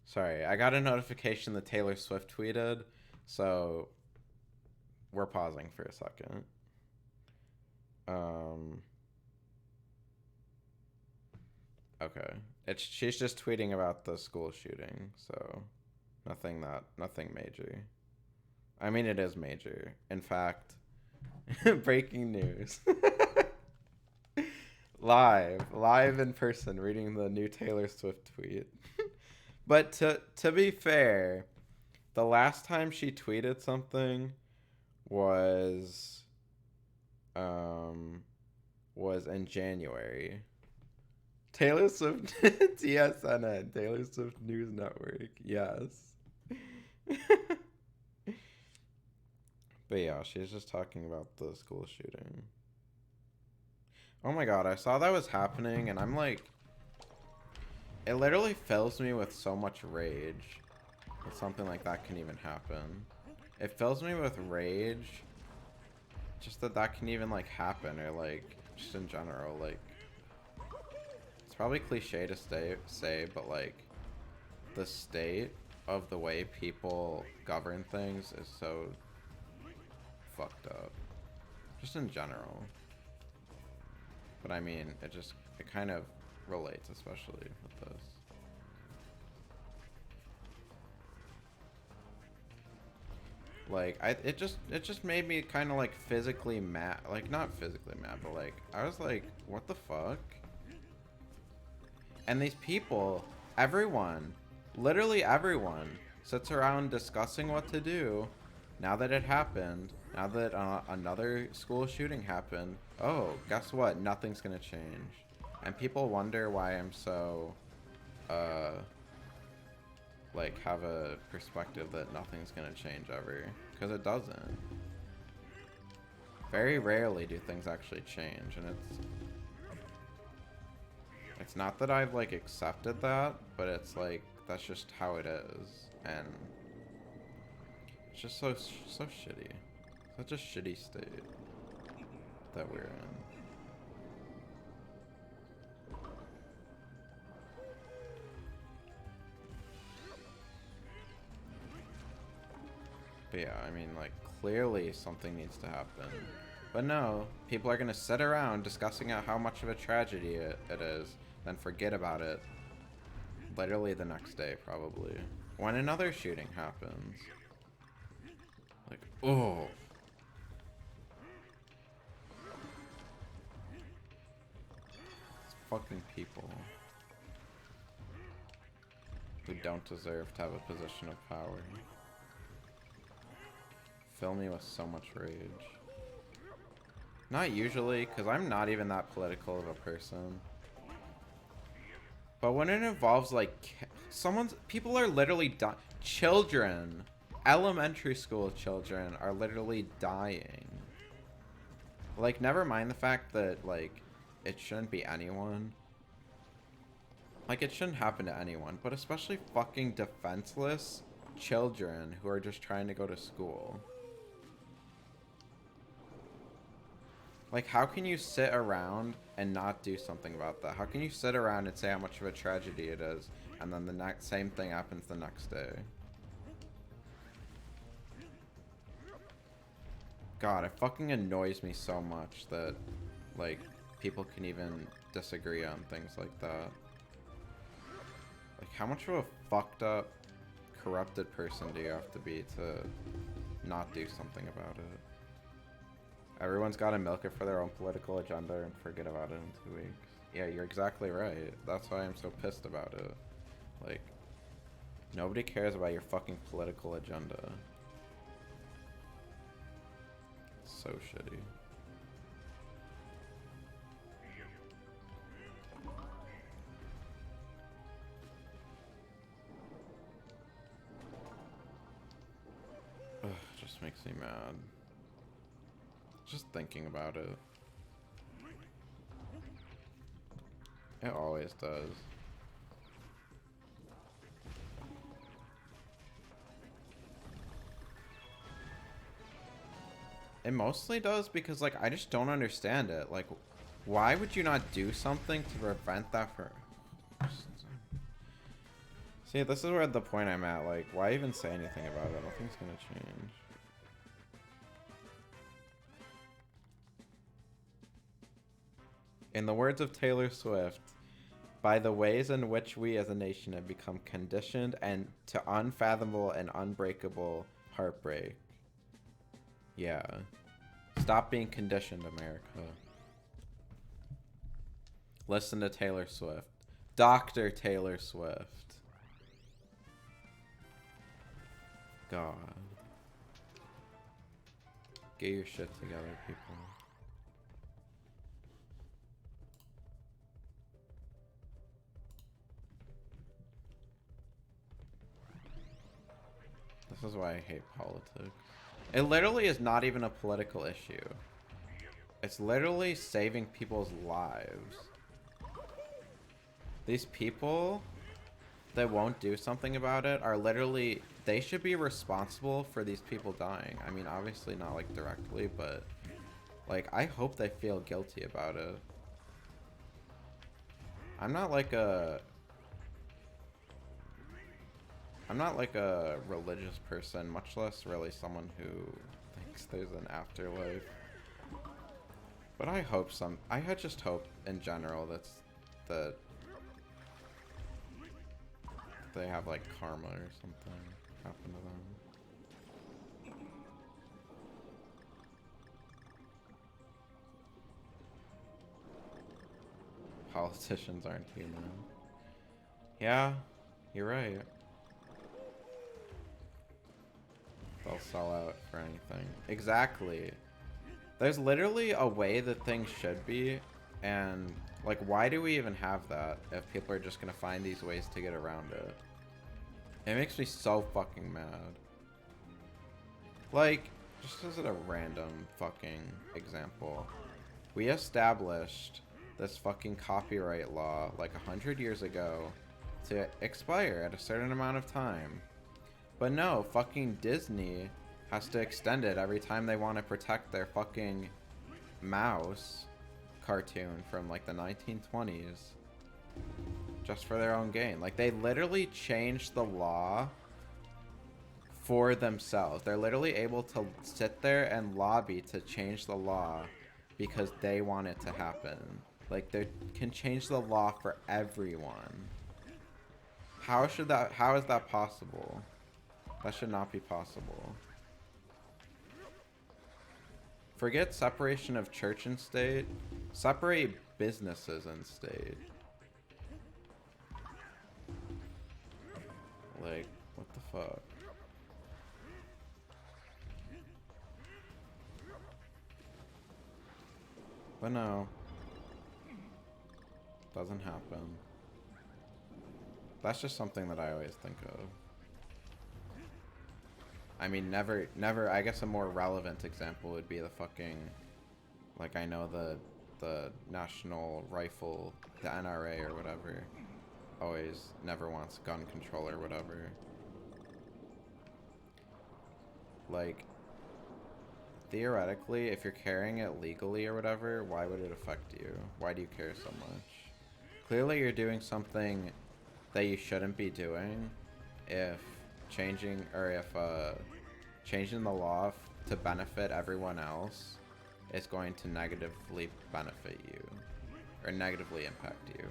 Sorry, I got a notification that Taylor Swift tweeted, so we're pausing for a second. Okay. She's just tweeting about the school shooting, so nothing major. I mean, it is major. In fact, breaking news. live in person, reading the new Taylor Swift tweet. But to be fair, the last time she tweeted something was in January. Taylor Swift TSNN, Taylor Swift News Network. Yes. But yeah, she was just talking about the school shooting. Oh my god, I saw that was happening and I'm like, it literally fills me with so much rage that something like that can even happen. It fills me with rage just that can even like happen, or like just in general. Like, it's probably cliche to say, but like the state of the way people govern things is so fucked up, just in general. But I mean, it kind of relates, especially with this. Like, it just made me kind of like physically mad. Like, not physically mad, but like I was like, what the fuck? And these people, everyone, literally everyone, sits around discussing what to do. Now that it happened, now that another school shooting happened, oh, guess what? Nothing's gonna change. And people wonder why I'm so, like, have a perspective that nothing's gonna change ever. Because it doesn't. Very rarely do things actually change, and it's not that I've, like, accepted that, but it's like, that's just how it is. And it's just so shitty. Such a shitty state that we're in. But yeah, I mean, like, clearly something needs to happen. But no, people are gonna sit around discussing how much of a tragedy it is, then forget about it literally the next day, probably. When another shooting happens. Like, oh. It's fucking people who don't deserve to have a position of power. fill me with so much rage. Not usually, because I'm not even that political of a person. But when it involves, like, people are literally dying. Children, elementary school children are literally dying. Like, never mind the fact that, like, it shouldn't be anyone. Like, it shouldn't happen to anyone, but especially fucking defenseless children who are just trying to go to school. Like, how can you sit around and not do something about that? How can you sit around and say how much of a tragedy it is, and then the same thing happens the next day? God, it fucking annoys me so much that, like, people can even disagree on things like that. Like, how much of a fucked up, corrupted person do you have to be to not do something about it? Everyone's got to milk it for their own political agenda and forget about it in 2 weeks. Yeah, you're exactly right. That's why I'm so pissed about it. Like, nobody cares about your fucking political agenda. It's so shitty. Ugh, it just makes me mad. Just thinking about it. It always does. It mostly does because, like, I just don't understand it. Like, why would you not do something to prevent that from... See, this is where the point I'm at. Like, why even say anything about it? Nothing's gonna change. In the words of Taylor Swift, by the ways in which we as a nation have become conditioned and to unfathomable and unbreakable heartbreak. Yeah. Stop being conditioned, America. Listen to Taylor Swift. Dr. Taylor Swift. God. Get your shit together, people. This is why I hate politics. It literally is not even a political issue. It's literally saving people's lives. These people that won't do something about it are literally... They should be responsible for these people dying. I mean, obviously not, like, directly, but... Like, I hope they feel guilty about it. I'm not like a religious person, much less really someone who thinks there's an afterlife. But I hope I just hope in general that they have like karma or something happen to them. Politicians aren't human. Yeah, you're right. They'll sell out for anything. Exactly. There's literally a way that things should be, and like, why do we even have that if people are just gonna find these ways to get around it? It makes me so fucking mad. Like, just as a random fucking example, we established this fucking copyright law like 100 years ago to expire at a certain amount of time. But no, fucking Disney has to extend it every time they want to protect their fucking mouse cartoon from like the 1920s. Just for their own gain. Like, they literally changed the law for themselves. They're literally able to sit there and lobby to change the law because they want it to happen. Like, they can change the law for everyone. How is that possible? That should not be possible. Forget separation of church and state. Separate businesses and state. Like, what the fuck? But no. Doesn't happen. That's just something that I always think of. I mean, never, I guess a more relevant example would be the fucking, like, I know the National Rifle, the NRA or whatever, always never wants gun control or whatever. Like, theoretically, if you're carrying it legally or whatever, why would it affect you? Why do you care so much? Clearly you're doing something that you shouldn't be doing if changing the law to benefit everyone else is going to negatively benefit you or negatively impact you.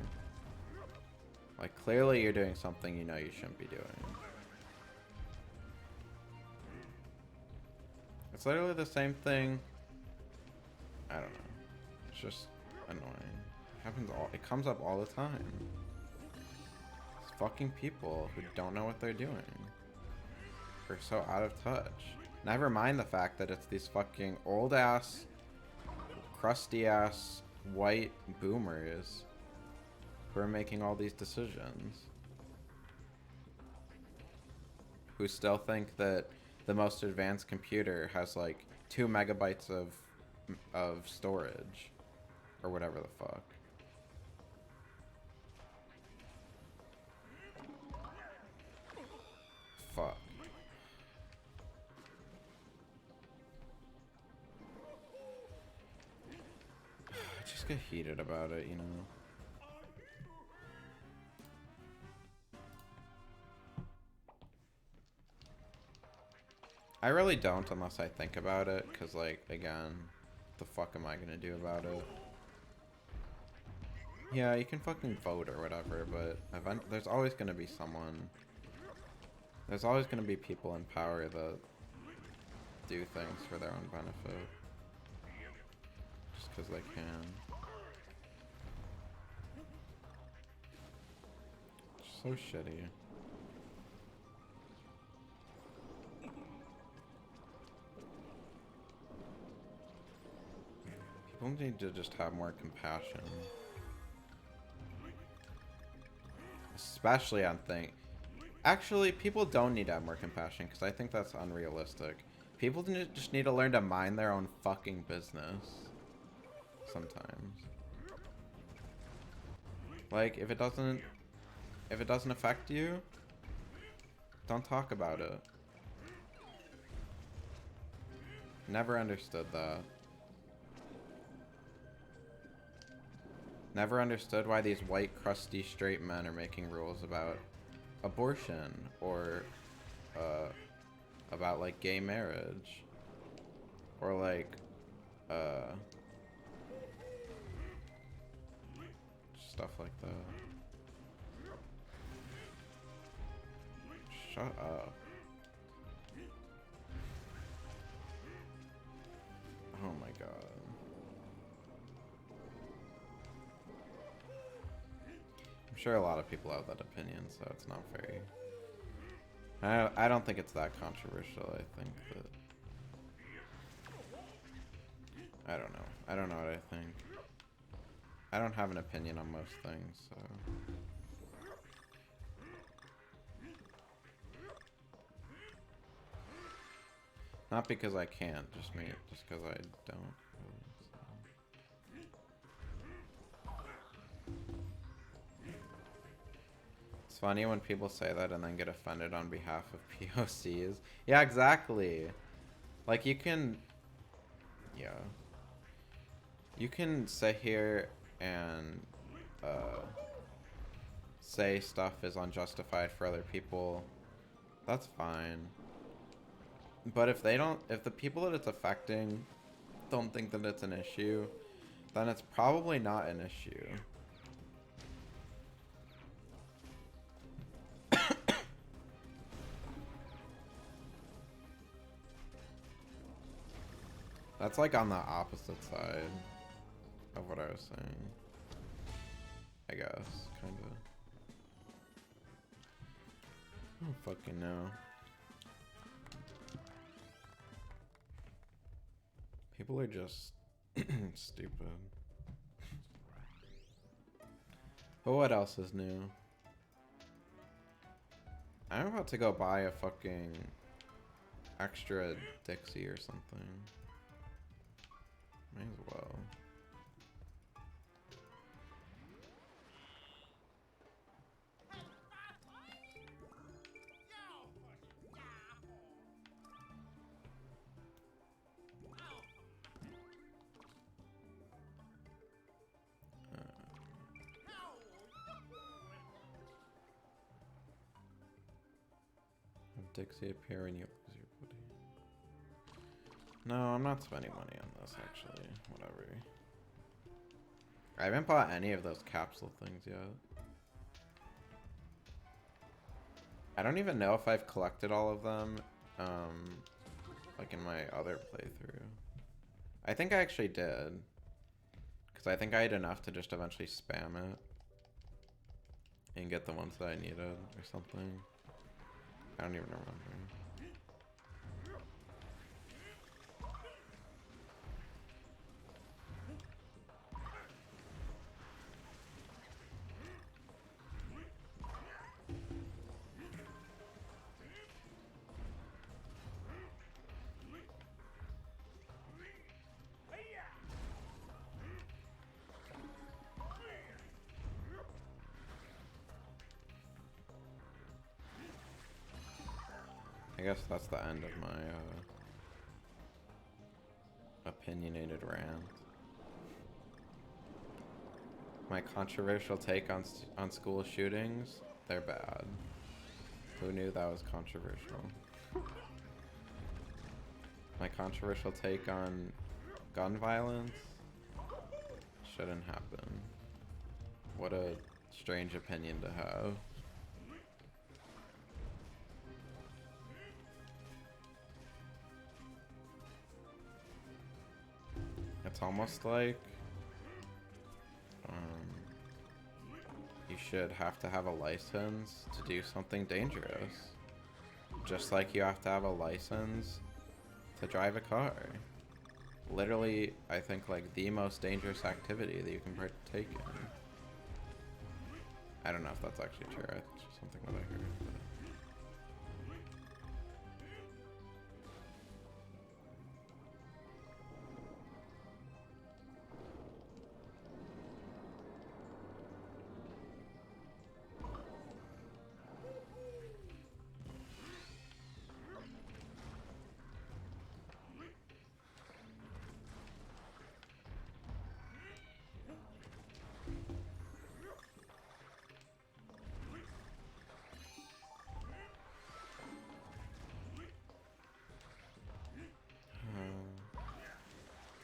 Like, clearly you're doing something you know you shouldn't be doing. It's literally the same thing. I don't know. It's just annoying. It comes up all the time. It's fucking people who don't know what they're doing. Are so out of touch. Never mind the fact that it's these fucking old ass, crusty ass, white boomers who are making all these decisions. Who still think that the most advanced computer has like 2 megabytes of storage. Or whatever the fuck. Fuck. I just get heated about it, you know? I really don't unless I think about it, because, like, again, what the fuck am I gonna do about it? Yeah, you can fucking vote or whatever, but there's always gonna be someone. There's always gonna be people in power that do things for their own benefit. Just because they can. It's so shitty. People need to just have more compassion. Especially on things. Actually, people don't need to have more compassion, because I think that's unrealistic. People just need to learn to mind their own fucking business. Sometimes. Like, if it doesn't affect you, don't talk about it. Never understood that. Never understood why these white, crusty, straight men are making rules about abortion or about like gay marriage or like stuff like that. Shut up. Oh my god. I'm sure a lot of people have that opinion, so it's not very... I don't think it's that controversial. I think that... I don't know. I don't know what I think. I don't have an opinion on most things, so... Not because I can't, just because I don't. It's funny when people say that and then get offended on behalf of POCs. Yeah, exactly. Like, you can... Yeah. You can sit here and say stuff is unjustified for other people. That's fine. But if the people that it's affecting don't think that it's an issue, then it's probably not an issue. That's like on the opposite side of what I was saying. I guess, kinda. I don't fucking know. People are just stupid. But what else is new? I'm about to go buy a fucking extra Dixie or something. May as well. Have Dixie appear when you lose your booty. No, I'm not spending money on this actually. Whatever. I haven't bought any of those capsule things yet. I don't even know if I've collected all of them, like in my other playthrough. I think I actually did. Because I think I had enough to just eventually spam it. And get the ones that I needed or something. I don't even remember. I guess that's the end of my opinionated rant. My controversial take on school shootings, they're bad. Who knew that was controversial? My controversial take on gun violence shouldn't happen. What a strange opinion to have. It's almost like you should have to have a license to do something dangerous. Just like you have to have a license to drive a car. Literally, I think like the most dangerous activity that you can partake in. I don't know if that's actually true. It's just something that I heard. But...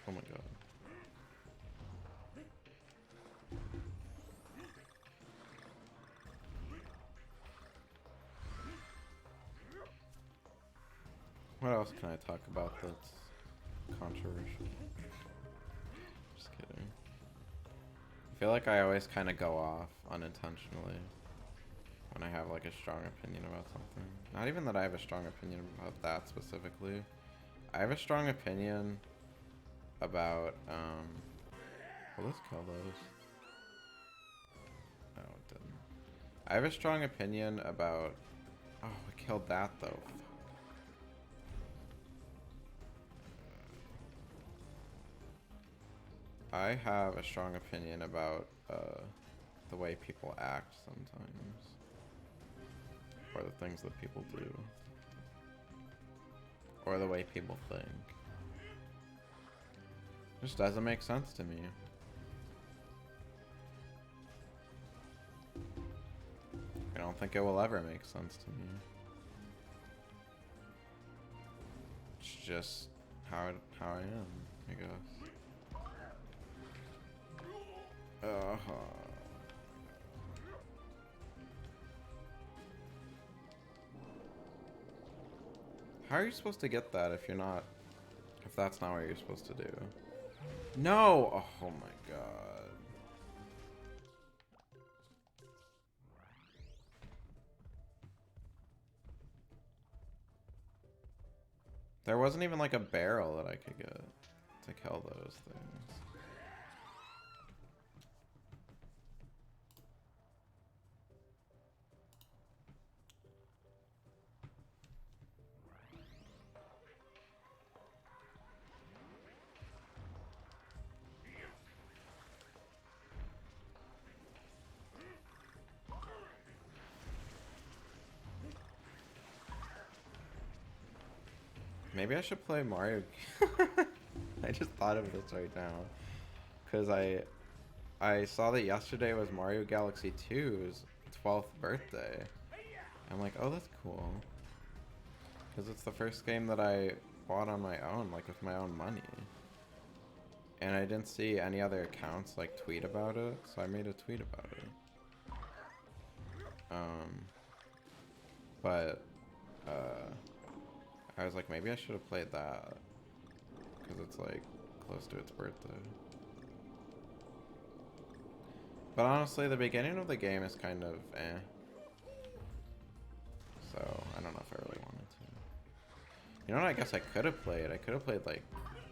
oh my god. What else can I talk about that's controversial? Just kidding. I feel like I always kind of go off unintentionally when I have like a strong opinion about something. Not even that I have a strong opinion about that specifically. I have a strong opinion about, well, let's kill those. No, it didn't. I have a strong opinion about, oh, we killed that though. I have a strong opinion about the way people act sometimes, or the things that people do, or the way people think. Just doesn't make sense to me. I don't think it will ever make sense to me. It's just how I am, I guess. How are you supposed to get that if you're not, if that's not what you're supposed to do? No! Oh my god. There wasn't even like a barrel that I could get to kill those things. Maybe I should play Mario. I just thought of this right now. Because I saw that yesterday was Mario Galaxy 2's 12th birthday. I'm like, oh, that's cool. Because it's the first game that I bought on my own, like with my own money. And I didn't see any other accounts like tweet about it, so I made a tweet about it. But I was like, maybe I should have played that. Because it's like close to its birthday. But honestly, the beginning of the game is kind of eh. So, I don't know if I really wanted to. You know what I guess I could have played? I could have played like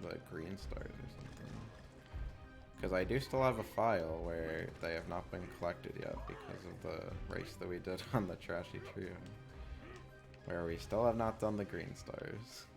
the Green Stars or something. Because I do still have a file where they have not been collected yet because of the race that we did on the Trashy Trio. Where we still have not done the Green Stars.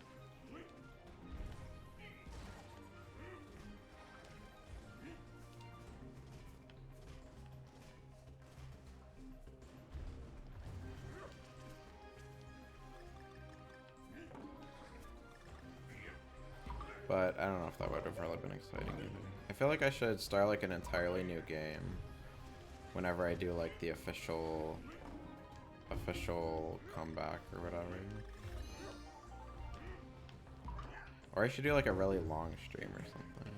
But I don't know if that would have really been exciting either. I feel like I should start like an entirely new game whenever I do like the official comeback or whatever. Or I should do like a really long stream or something.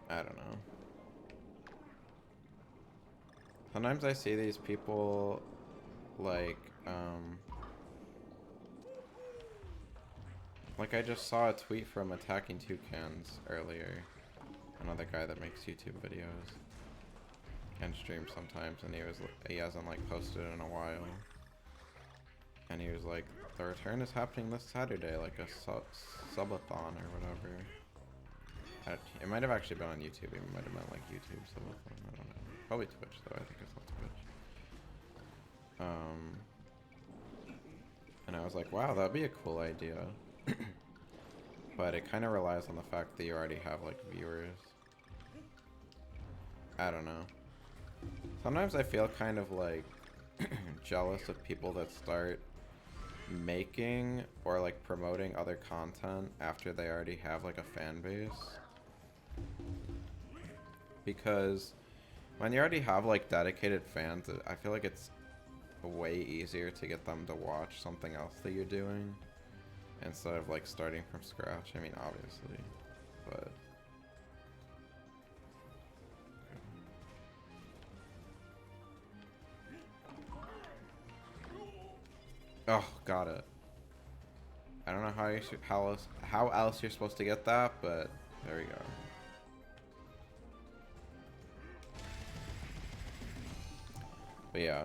I don't know. Sometimes I see these people like I just saw a tweet from Attacking Toucans earlier. Another guy that makes YouTube videos and streams sometimes, and he hasn't like posted in a while. And he was like, the return is happening this Saturday, like a subathon or whatever. It might have actually been on YouTube. It might have been like YouTube subathon. I don't know. Probably Twitch though. I think it's on Twitch. And I was like, wow, that'd be a cool idea. But it kind of relies on the fact that you already have like viewers. I don't know. Sometimes I feel kind of like jealous of people that start making or like promoting other content after they already have like a fan base. Because when you already have like dedicated fans, I feel like it's way easier to get them to watch something else that you're doing instead of like starting from scratch. I mean, obviously, but oh, got it. I don't know how else you're supposed to get that, but there we go. But yeah.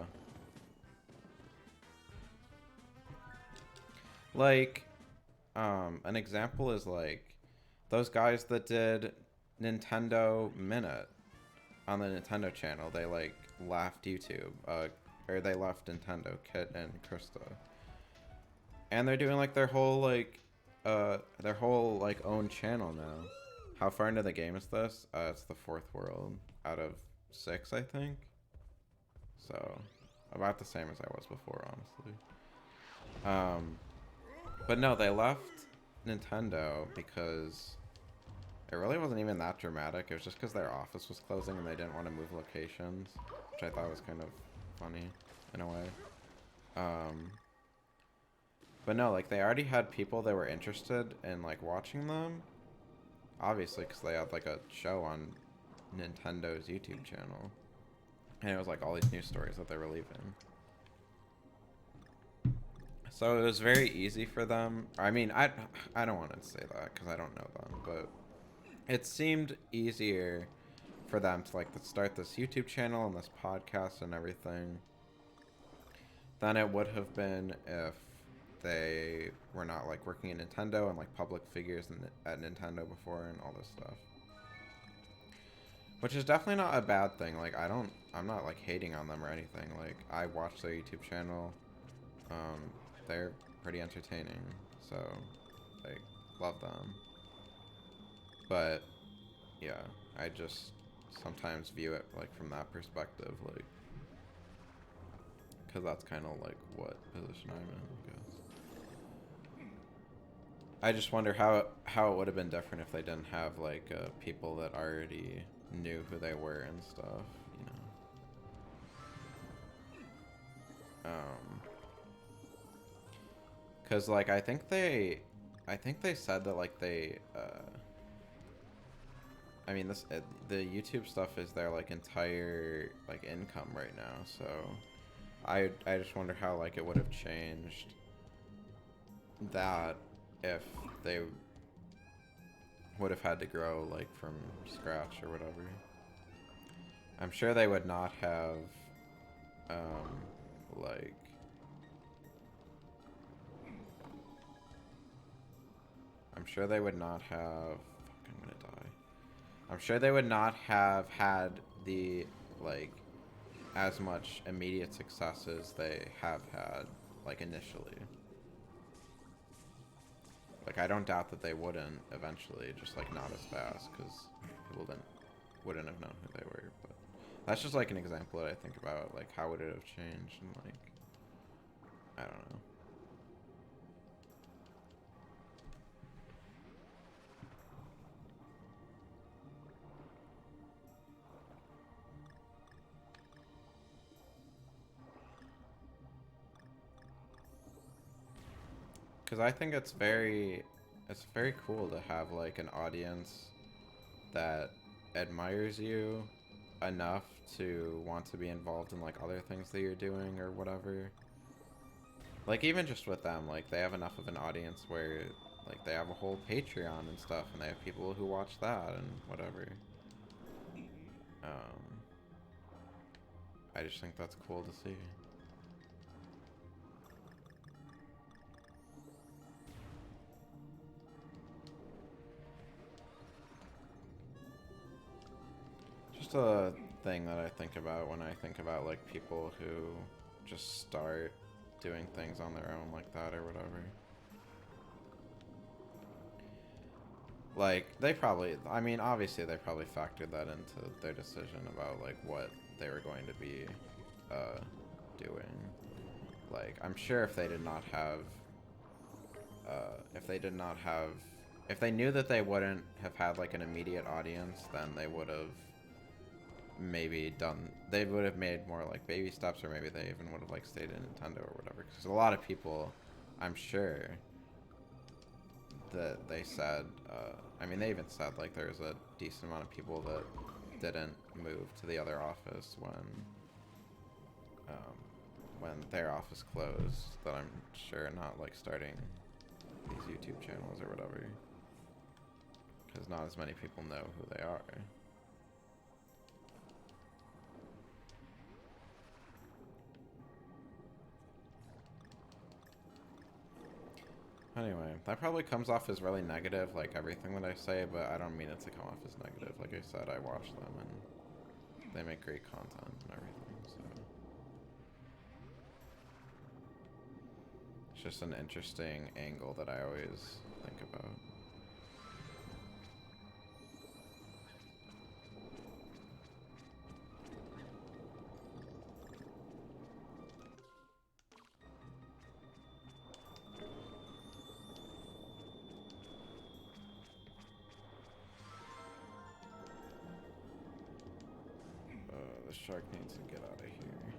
Like, an example is like those guys that did Nintendo Minute on the Nintendo channel. They like left YouTube, or they left Nintendo, Kit and Krista. And they're doing like their whole own channel now. How far into the game is this? It's the 4th world out of 6, I think. So, about the same as I was before, honestly. But no, they left Nintendo because it really wasn't even that dramatic. It was just because their office was closing and they didn't want to move locations, which I thought was kind of funny in a way. But no, like they already had people that were interested in like watching them, obviously because they had like a show on Nintendo's YouTube channel, and it was like all these news stories that they were leaving. So it was very easy for them. I mean, I don't want to say that because I don't know them, but it seemed easier for them to like start this YouTube channel and this podcast and everything than it would have been if they were not like working in Nintendo and like public figures at Nintendo before and all this stuff. Which is definitely not a bad thing. Like I'm not like hating on them or anything. Like I watch their YouTube channel. They're pretty entertaining, so like love them. But yeah, I just sometimes view it like from that perspective, like Because that's kind of like what position I'm in, I guess. I just wonder how it would have been different if they didn't have like people that already knew who they were and stuff, you know. Cause like I think they said that like they I mean this the YouTube stuff is their like entire like income right now, so I just wonder how like it would have changed that if they would have had to grow like from scratch or whatever. I'm sure they would not have like I'm sure they would not have fuck, I'm gonna die. I'm sure they would not have had the like as much immediate success as they have had like initially. Like I don't doubt that they wouldn't eventually, just like not as fast because people wouldn't have known who they were. But that's just like an example that I think about, like how would it have changed and like I don't know. Because I think it's very cool to have like an audience that admires you enough to want to be involved in like other things that you're doing or whatever. Like even just with them, like they have enough of an audience where like they have a whole Patreon and stuff, and they have people who watch that and whatever. I just think that's cool to see. Just a thing that I think about when I think about like people who just start doing things on their own like that or whatever. Like they probably, I mean obviously they probably factored that into their decision about like what they were going to be doing. Like I'm sure if they did not have if they knew that they wouldn't have had like an immediate audience, then they would have they would have made more like baby steps, or maybe they even would have like stayed in Nintendo or whatever, because a lot of people, I'm sure that they said I mean they even said like there's a decent amount of people that didn't move to the other office when their office closed, that I'm sure not like starting these YouTube channels or whatever, because not as many people know who they are. Anyway, that probably comes off as really negative, like everything that I say, but I don't mean it to come off as negative. Like I said, I watch them and they make great content and everything, so. It's just an interesting angle that I always think about. The shark needs to get out of here.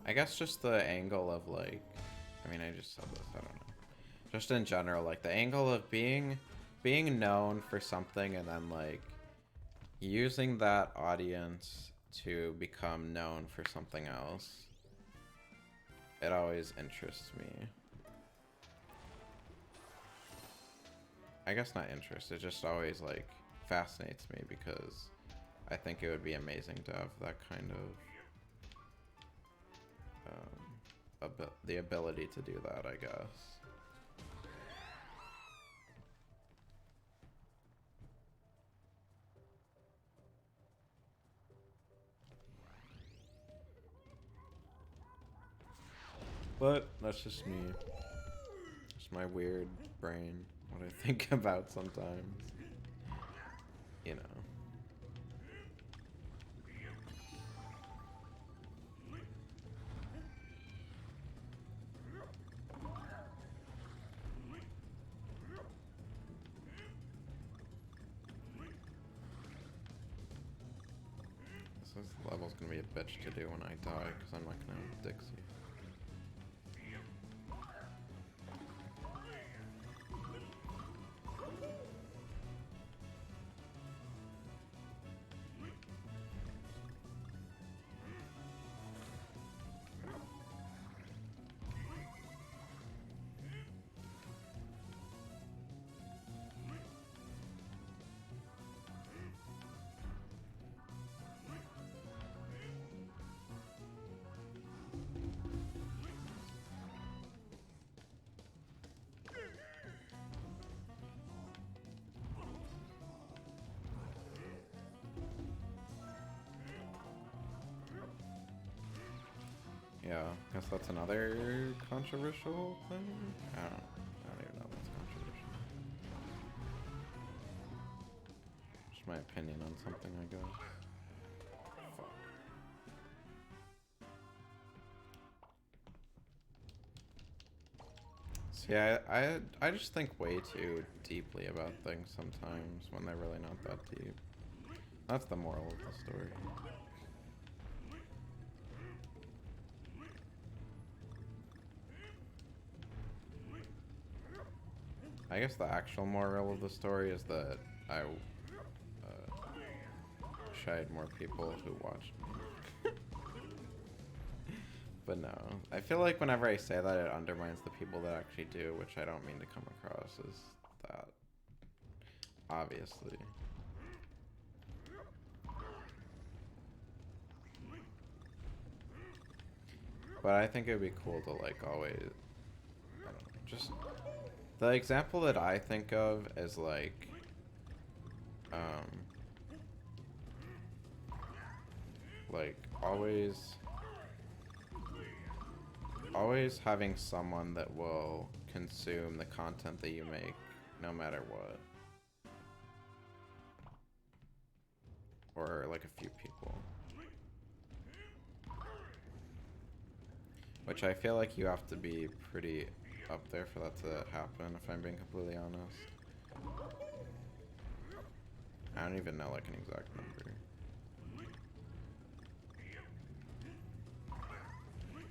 I guess just the angle of like, I mean I just said this, I don't know. Just in general, like the angle of being known for something and then like using that audience to become known for something else. It always interests me. I guess not interest, it just always like fascinates me, because I think it would be amazing to have that kind of the ability to do that, I guess. But that's just me. Just my weird brain. What I think about sometimes. You know. This level's gonna be a bitch to do when I die, because I'm not gonna have Dixie. Yeah, I guess that's another controversial thing. I don't even know if that's controversial. Just my opinion on something, I guess. Fuck. So yeah, I just think way too deeply about things sometimes when they're really not that deep. That's the moral of the story. I guess the actual moral of the story is that I wish I had more people who watched me. But no, I feel like whenever I say that, it undermines the people that actually do, which I don't mean to come across as that, obviously. But I think it would be cool to, like, always, I don't know, just, the example that I think of is, like, always having someone that will consume the content that you make, no matter what. Or, like, a few people. Which I feel like you have to be pretty up there for that to happen, if I'm being completely honest. I don't even know, like, an exact number.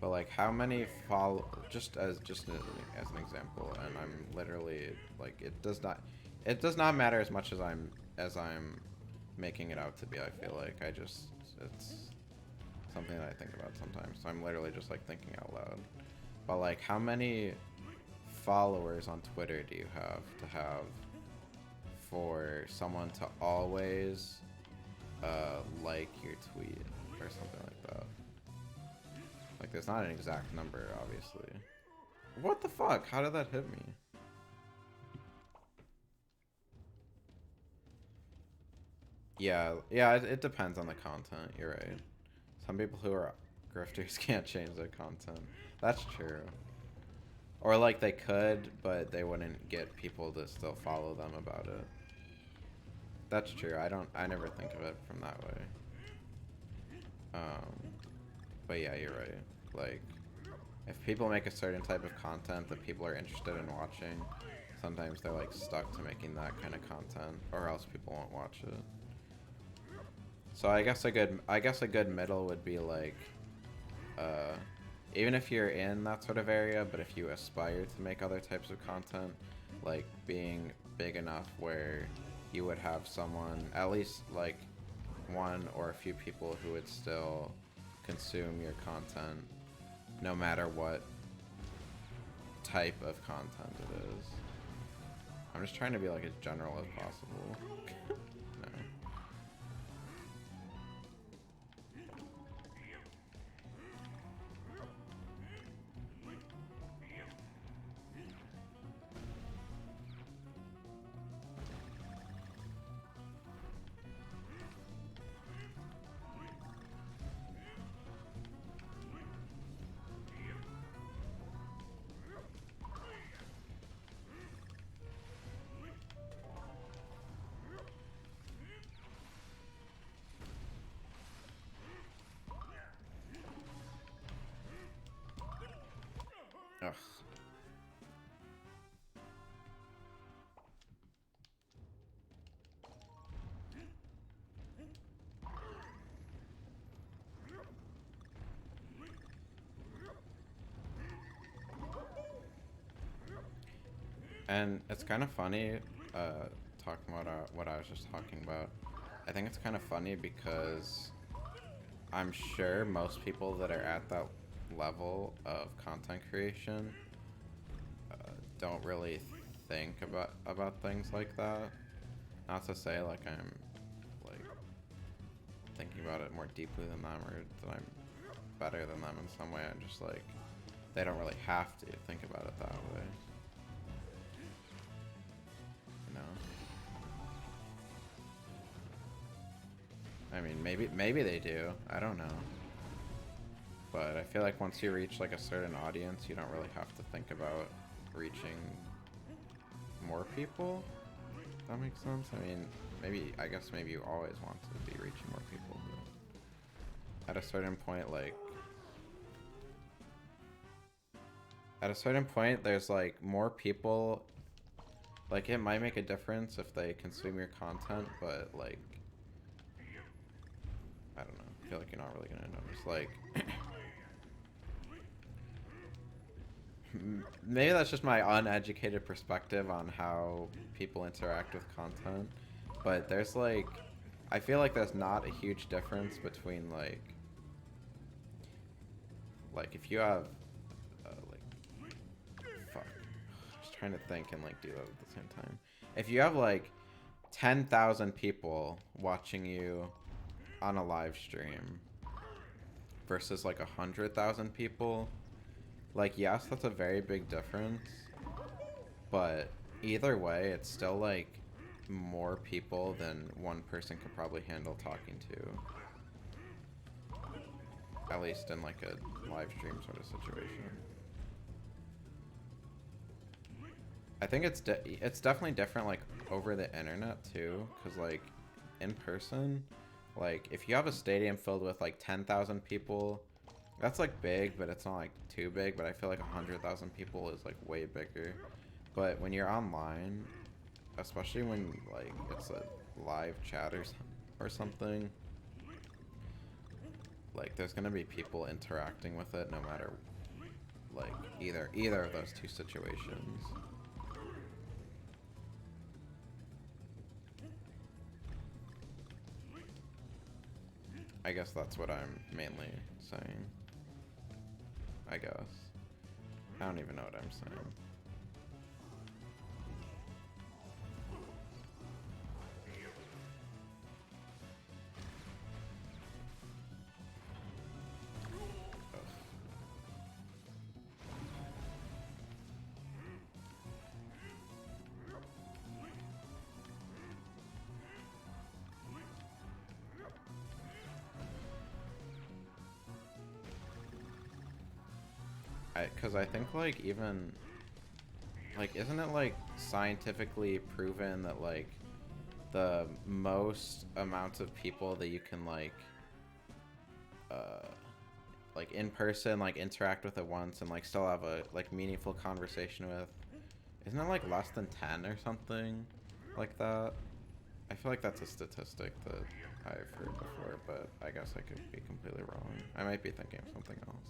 But, like, how many follow... Just as an example, and I'm literally, like, it does not matter as much as I'm making it out to be, I feel like. it's something that I think about sometimes. So I'm literally just, like, thinking out loud. But, like, how many followers on Twitter do you have to have for someone to always like your tweet or something like that? Like, there's not an exact number, obviously. What the fuck? How did that hit me? Yeah, it depends on the content. You're right. Some people who are grifters can't change their content. That's true. Or, like, they could, but they wouldn't get people to still follow them about it. That's true. I never think of it from that way. But yeah, you're right. Like, if people make a certain type of content that people are interested in watching, sometimes they're, like, stuck to making that kind of content, or else people won't watch it. So I guess a good middle would be, like, even if you're in that sort of area, but if you aspire to make other types of content, like being big enough where you would have someone, at least, like, one or a few people who would still consume your content no matter what type of content it is. I'm just trying to be, like, as general as possible. No. And it's kind of funny, talking about what I was just talking about. I think it's kind of funny because I'm sure most people that are at that level of content creation don't really think about things like that. Not to say like I'm like thinking about it more deeply than them or that I'm better than them in some way. I'm just like they don't really have to think about it that way. You know? I mean, maybe they do. I don't know. But I feel like once you reach like a certain audience, you don't really have to think about reaching more people. If that makes sense. I mean, I guess maybe you always want to be reaching more people, but at a certain point, there's like more people. Like it might make a difference if they consume your content, but like I don't know. I feel like you're not really gonna notice. Like maybe that's just my uneducated perspective on how people interact with content, but there's like I feel like there's not a huge difference between like if you have fuck, I was trying to think and like do that at the same time. If you have like 10,000 people watching you on a live stream versus like 100,000 people, like yes, that's a very big difference, but either way, it's still like more people than one person could probably handle talking to. At least in like a live stream sort of situation. I think it's definitely different like over the internet too, because like in person, like if you have a stadium filled with like 10,000 people, that's like big, but it's not like too big. But I feel like 100,000 people is like way bigger. But when you're online, especially when like it's a live chat or something, like there's gonna be people interacting with it no matter like either of those two situations. I guess that's what I'm mainly saying. I guess. I don't even know what I'm saying. Because I think like even like isn't it like scientifically proven that like the most amount of people that you can like in person like interact with at once and like still have a like meaningful conversation with, isn't it like less than 10 or something like that? I feel like that's a statistic that I've heard before, but I guess I could be completely wrong. I might be thinking of something else.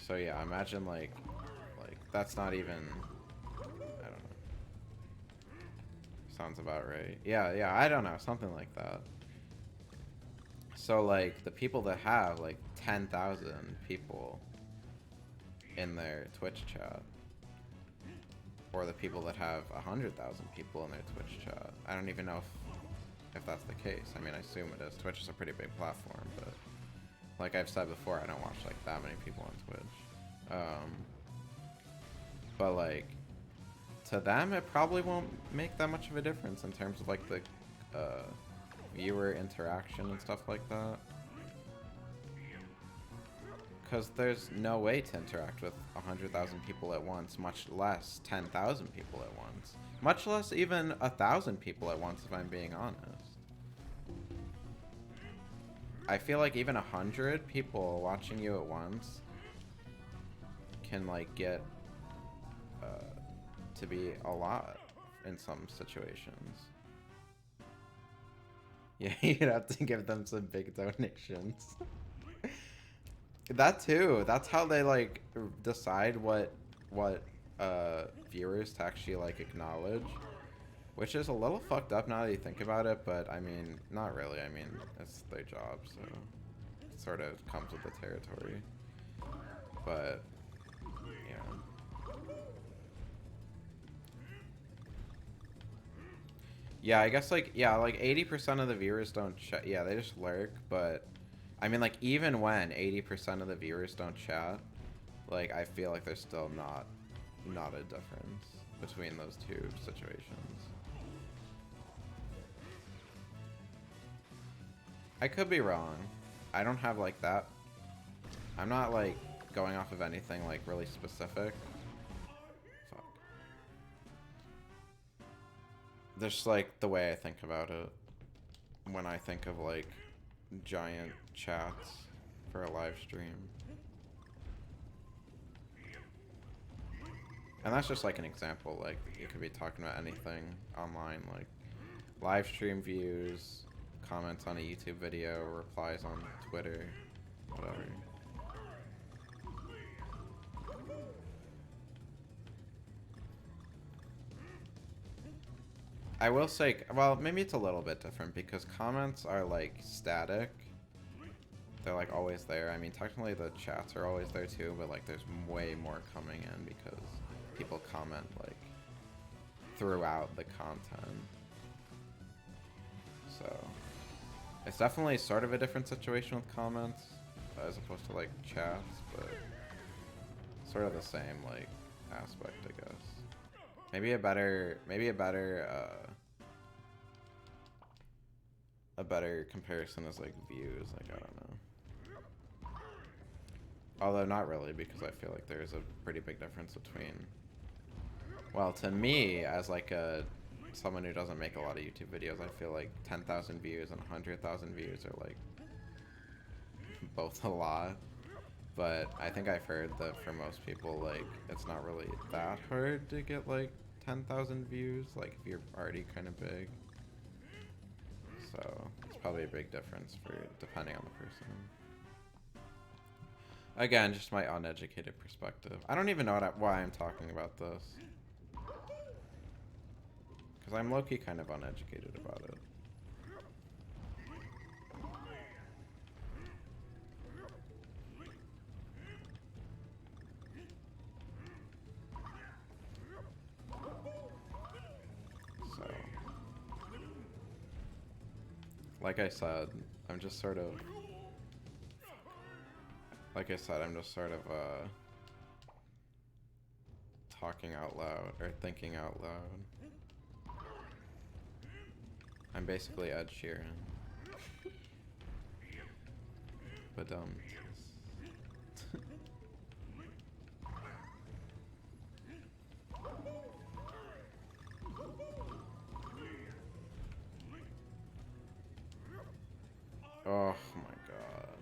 So yeah, imagine like that's not even, I don't know. Sounds about right. Yeah, I don't know, something like that. So like the people that have like 10,000 people in their Twitch chat, or the people that have 100,000 people in their Twitch chat, I don't even know if that's the case. I mean, I assume it is. Twitch is a pretty big platform, but like I've said before, I don't watch like that many people on Twitch. But like to them, it probably won't make that much of a difference in terms of like the viewer interaction and stuff like that. Because there's no way to interact with 100,000 people at once, much less 10,000 people at once. Much less even 1,000 people at once, if I'm being honest. I feel like even 100 people watching you at once can like get to be a lot in some situations. Yeah, you'd have to give them some big donations. That too. That's how they like decide what what viewers to actually like acknowledge, which is a little fucked up now that you think about it, but I mean, not really. I mean, it's their job, so it sort of comes with the territory. But yeah, I guess like 80% of the viewers don't chat. Yeah, they just lurk, but I mean, like, even when 80% of the viewers don't chat, like, I feel like there's still not a difference between those two situations. I could be wrong. I don't have like that. I'm not like going off of anything like really specific. Fuck. Just like the way I think about it when I think of like giant chats for a live stream. And that's just like an example. Like, you could be talking about anything online, like live stream views, comments on a YouTube video, replies on Twitter, whatever. I will say, well, maybe it's a little bit different because comments are like static. They're like always there. I mean, technically the chats are always there too, but like there's way more coming in because people comment like throughout the content. So it's definitely sort of a different situation with comments as opposed to like chats, but sort of the same like aspect, I guess. Maybe a better comparison is like views, like I don't know. Although not really, because I feel like there's a pretty big difference between, well, to me as like someone who doesn't make a lot of YouTube videos, I feel like 10,000 views and 100,000 views are like both a lot. But I think I've heard that for most people, like, it's not really that hard to get like 10,000 views, like if you're already kind of big. So it's probably a big difference for depending on the person. Again, just my uneducated perspective. I don't even know why I'm talking about this. Because I'm low-key kind of uneducated about it. So, like I said, I'm just sort of... talking out loud, or thinking out loud. I'm basically Ed Sheeran. But oh my god.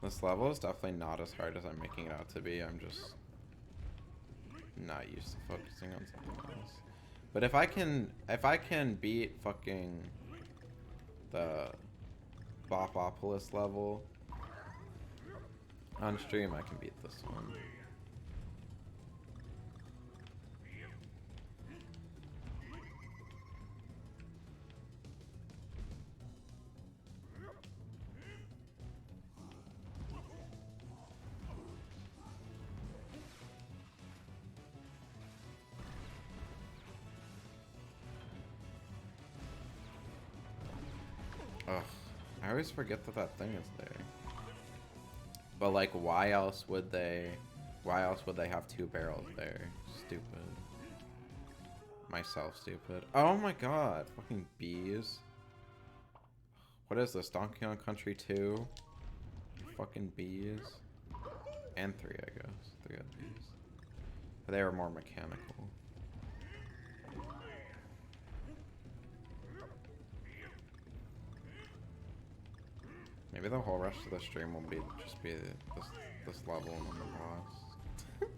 This level is definitely not as hard as I'm making it out to be. I'm just not used to focusing on something else. But if I can beat fucking the Bobbery18 level on stream, I can beat this one. Ugh, I always forget that that thing is there. But like, why else would they have two barrels there? Stupid. Myself stupid. Oh my god, fucking bees. What is this, Donkey Kong Country 2? Fucking bees. And 3, I guess. 3 had bees. But they were more mechanical. Maybe the whole rest of the stream will just be this level and then the boss.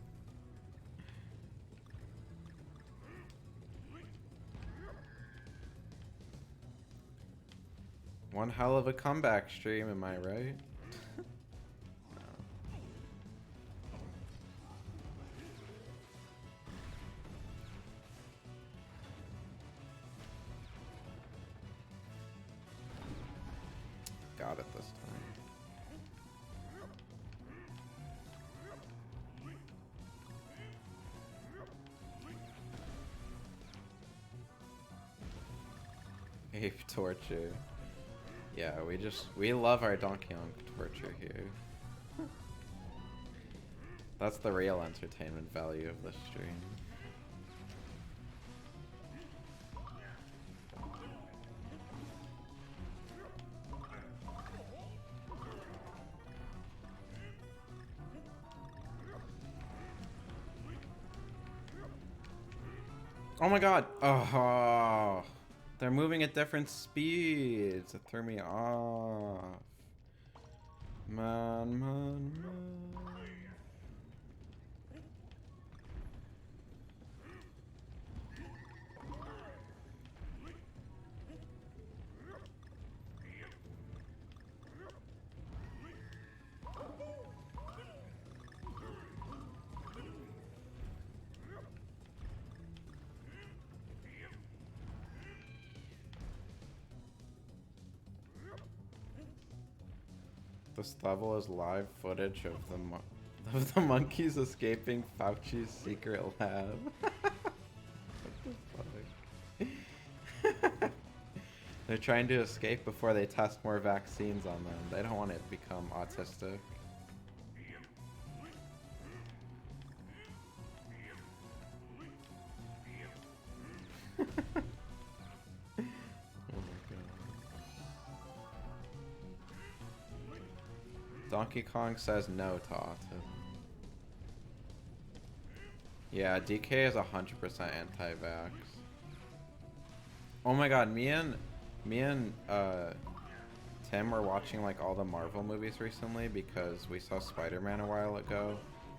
One hell of a comeback stream, am I right? got it this time. Ape torture. Yeah, we love our Donkey Kong torture here. That's the real entertainment value of this stream. Oh my god! Oh, they're moving at different speeds. It threw me off. Man. This level is live footage of the monkeys escaping Fauci's secret lab. What the fuck? They're trying to escape before they test more vaccines on them. They don't want it to become autistic. Donkey Kong says no to autism. Yeah, DK is 100% anti-vax. Oh my god, me and Tim were watching like all the Marvel movies recently because we saw Spider-Man a while ago,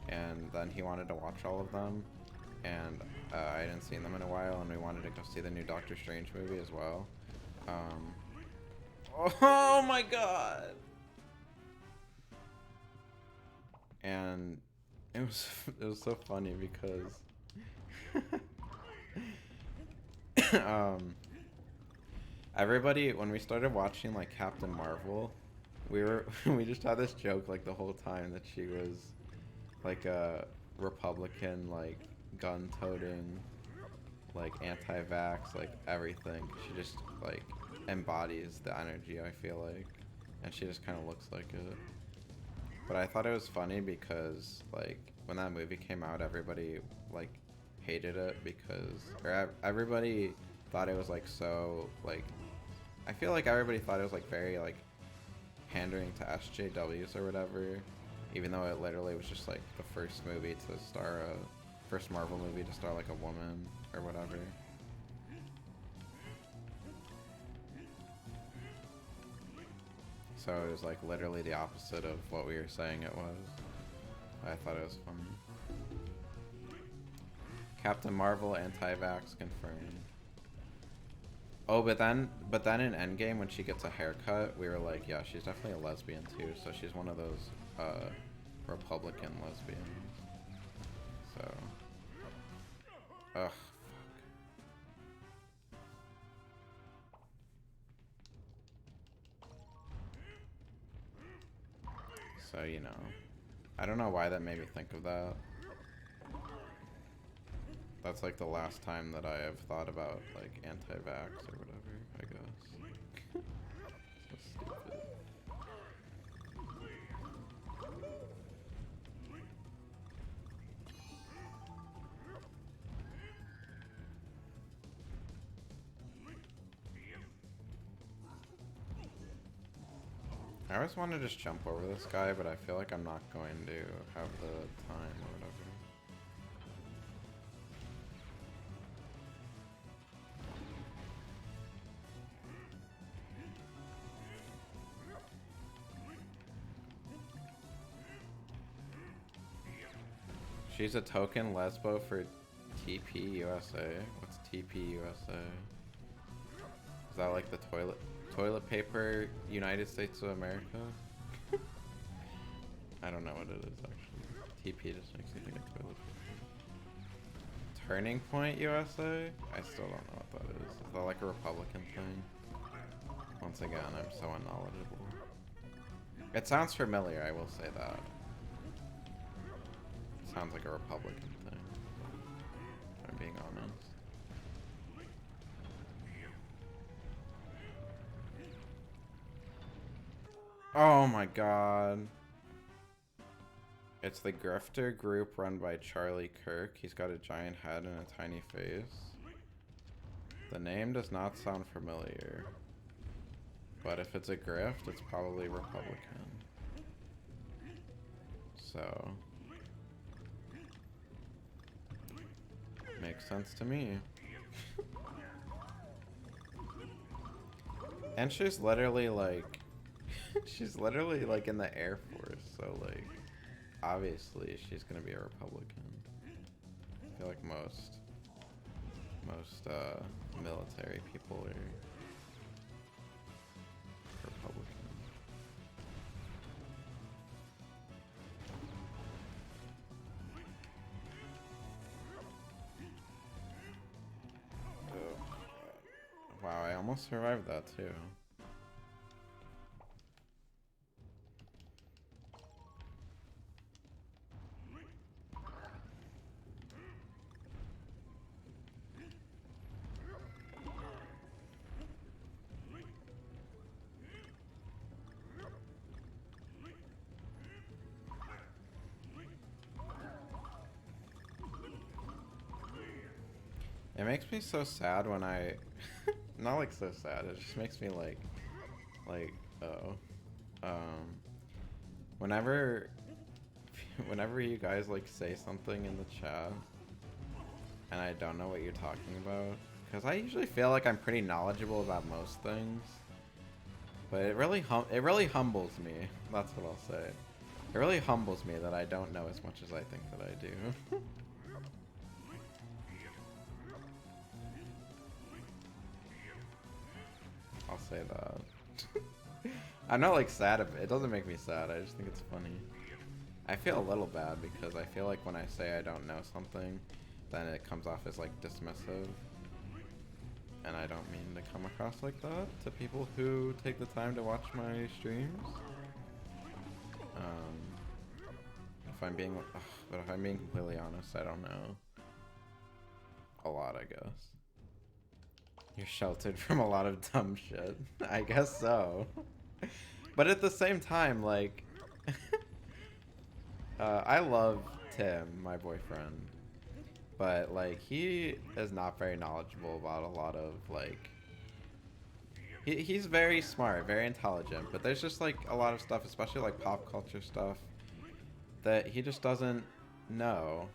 and then he wanted to watch all of them, and I hadn't seen them in a while, and we wanted to go see the new Doctor Strange movie as well. Oh my god! And it was so funny because everybody, when we started watching like Captain Marvel, we just had this joke like the whole time that she was like a Republican, like gun-toting, like anti-vax, like everything. She just like embodies the energy, I feel like, and she just kind of looks like it. But I thought it was funny because, like, when that movie came out, everybody, like, hated it because, or everybody thought it was, like, so, like, I feel like everybody thought it was, like, very, like, pandering to SJWs or whatever, even though it literally was just, like, the first movie to star first Marvel movie to star, like, a woman or whatever. So it was like literally the opposite of what we were saying it was. I thought it was funny. Captain Marvel anti-vax confirmed. Oh, but then in Endgame when she gets a haircut, we were like, yeah, she's definitely a lesbian too. So she's one of those Republican lesbians. So, ugh. So, you know, I don't know why that made me think of that. That's like the last time that I have thought about like anti-vax or whatever, I guess. So stupid. I always want to just jump over this guy, but I feel like I'm not going to have the time or whatever. She's a token lesbo for TP USA. What's TP USA? Is that like the toilet paper United States of America? I don't know what it is actually. TP just makes me think of toilet paper. Turning Point USA? I still don't know what that is. Is that like a Republican thing? Once again, I'm so unknowledgeable. It sounds familiar, I will say that. It sounds like a Republican thing, if I'm being honest. Oh my god. It's the Grifter group run by Charlie Kirk. He's got a giant head and a tiny face. The name does not sound familiar. But if it's a grift, it's probably Republican. So... makes sense to me. And she's literally like... she's literally like in the Air Force, so like... obviously she's gonna be a Republican. I feel like most military people are Republican. Oh, wow, I almost survived that too. It makes me so sad when I... not like so sad, it just makes me like, oh. Whenever you guys like say something in the chat, and I don't know what you're talking about, because I usually feel like I'm pretty knowledgeable about most things, but it really humbles me, that's what I'll say. It really humbles me that I don't know as much as I think that I do. I'll say that. I'm not like sad, it doesn't make me sad, I just think it's funny. I feel a little bad because I feel like when I say I don't know something, then it comes off as like dismissive. And I don't mean to come across like that to people who take the time to watch my streams. If I'm being completely honest, I don't know. A lot, I guess. You're sheltered from a lot of dumb shit. I guess so. But at the same time, like... I love Tim, my boyfriend. But, like, he is not very knowledgeable about a lot of, like... He's very smart, very intelligent, but there's just, like, a lot of stuff, especially, like, pop culture stuff, that he just doesn't know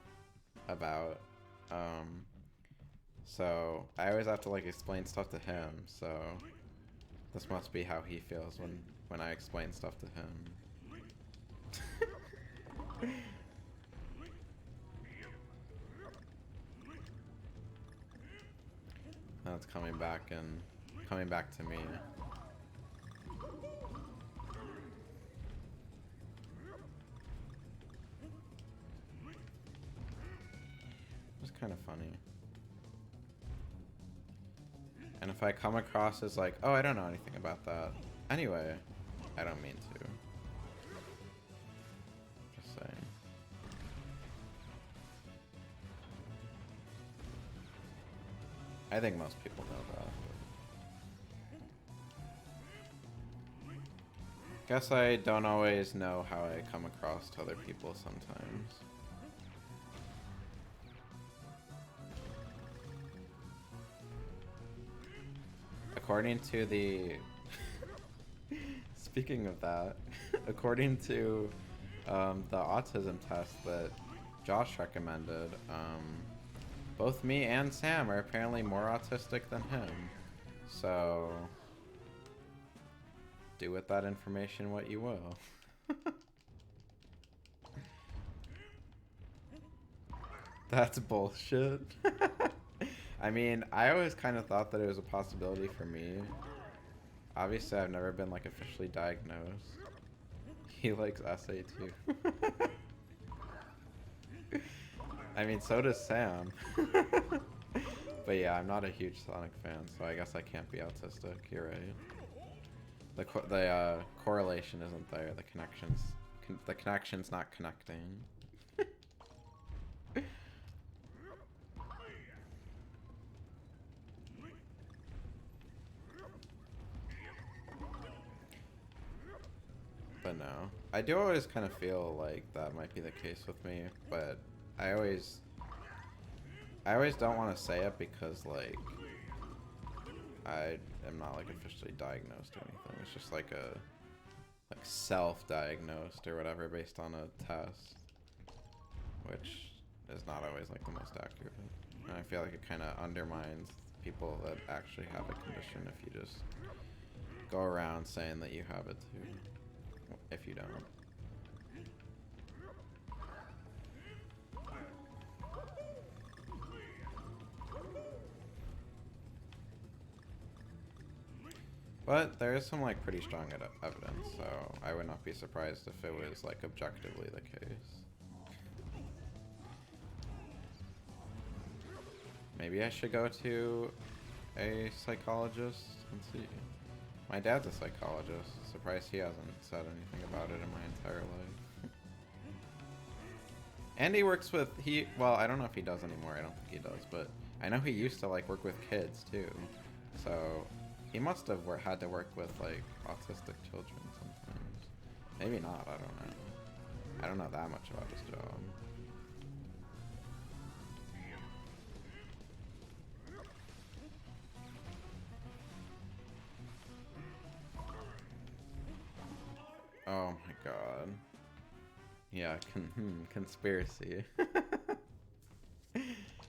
about. So I always have to like explain stuff to him, so this must be how he feels when I explain stuff to him. Now it's coming back to me. It's kind of funny. And if I come across as like, oh, I don't know anything about that. Anyway, I don't mean to. Just saying. I think most people know that. Guess I don't always know how I come across to other people sometimes. According to the... Speaking of that, according to the autism test that Josh recommended, both me and Sam are apparently more autistic than him. So, do with that information what you will. That's bullshit. I mean, I always kind of thought that it was a possibility for me. Obviously, I've never been, like, officially diagnosed. He likes SA too. I mean, so does Sam. But yeah, I'm not a huge Sonic fan, so I guess I can't be autistic. You're right. The correlation isn't there. The connection's not connecting. But no, I do always kind of feel like that might be the case with me, but I always don't want to say it because like I am not like officially diagnosed or anything. It's just like a self-diagnosed or whatever based on a test, which is not always like the most accurate. And I feel like it kind of undermines people that actually have a condition if you just go around saying that you have it too, if you don't. But there is some like pretty strong evidence, so I would not be surprised if it was like objectively the case. Maybe I should go to a psychologist and see. My dad's a psychologist. Surprised he hasn't said anything about it in my entire life. And he works with, well, I don't know if he does anymore. I don't think he does, but I know he used to like work with kids too. So he must have had to work with like autistic children sometimes. Maybe not, I don't know. I don't know that much about his job. Oh my god. Yeah, conspiracy.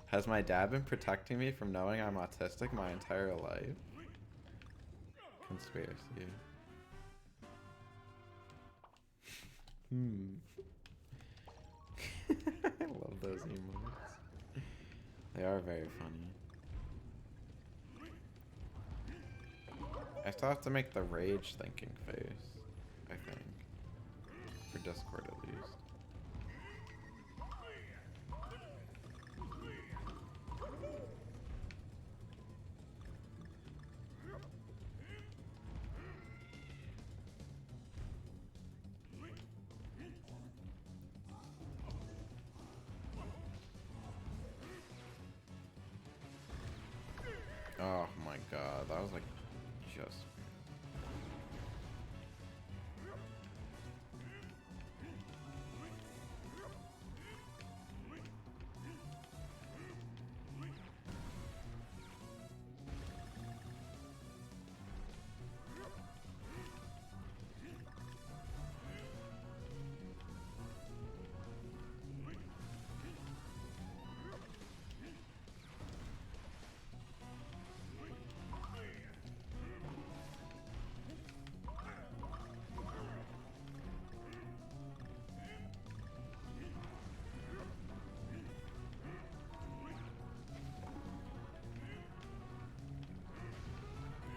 Has my dad been protecting me from knowing I'm autistic my entire life? Conspiracy. I love those emotes. They are very funny. I still have to make the rage thinking face, I think. For Discord at least. Oh my god, that was like just...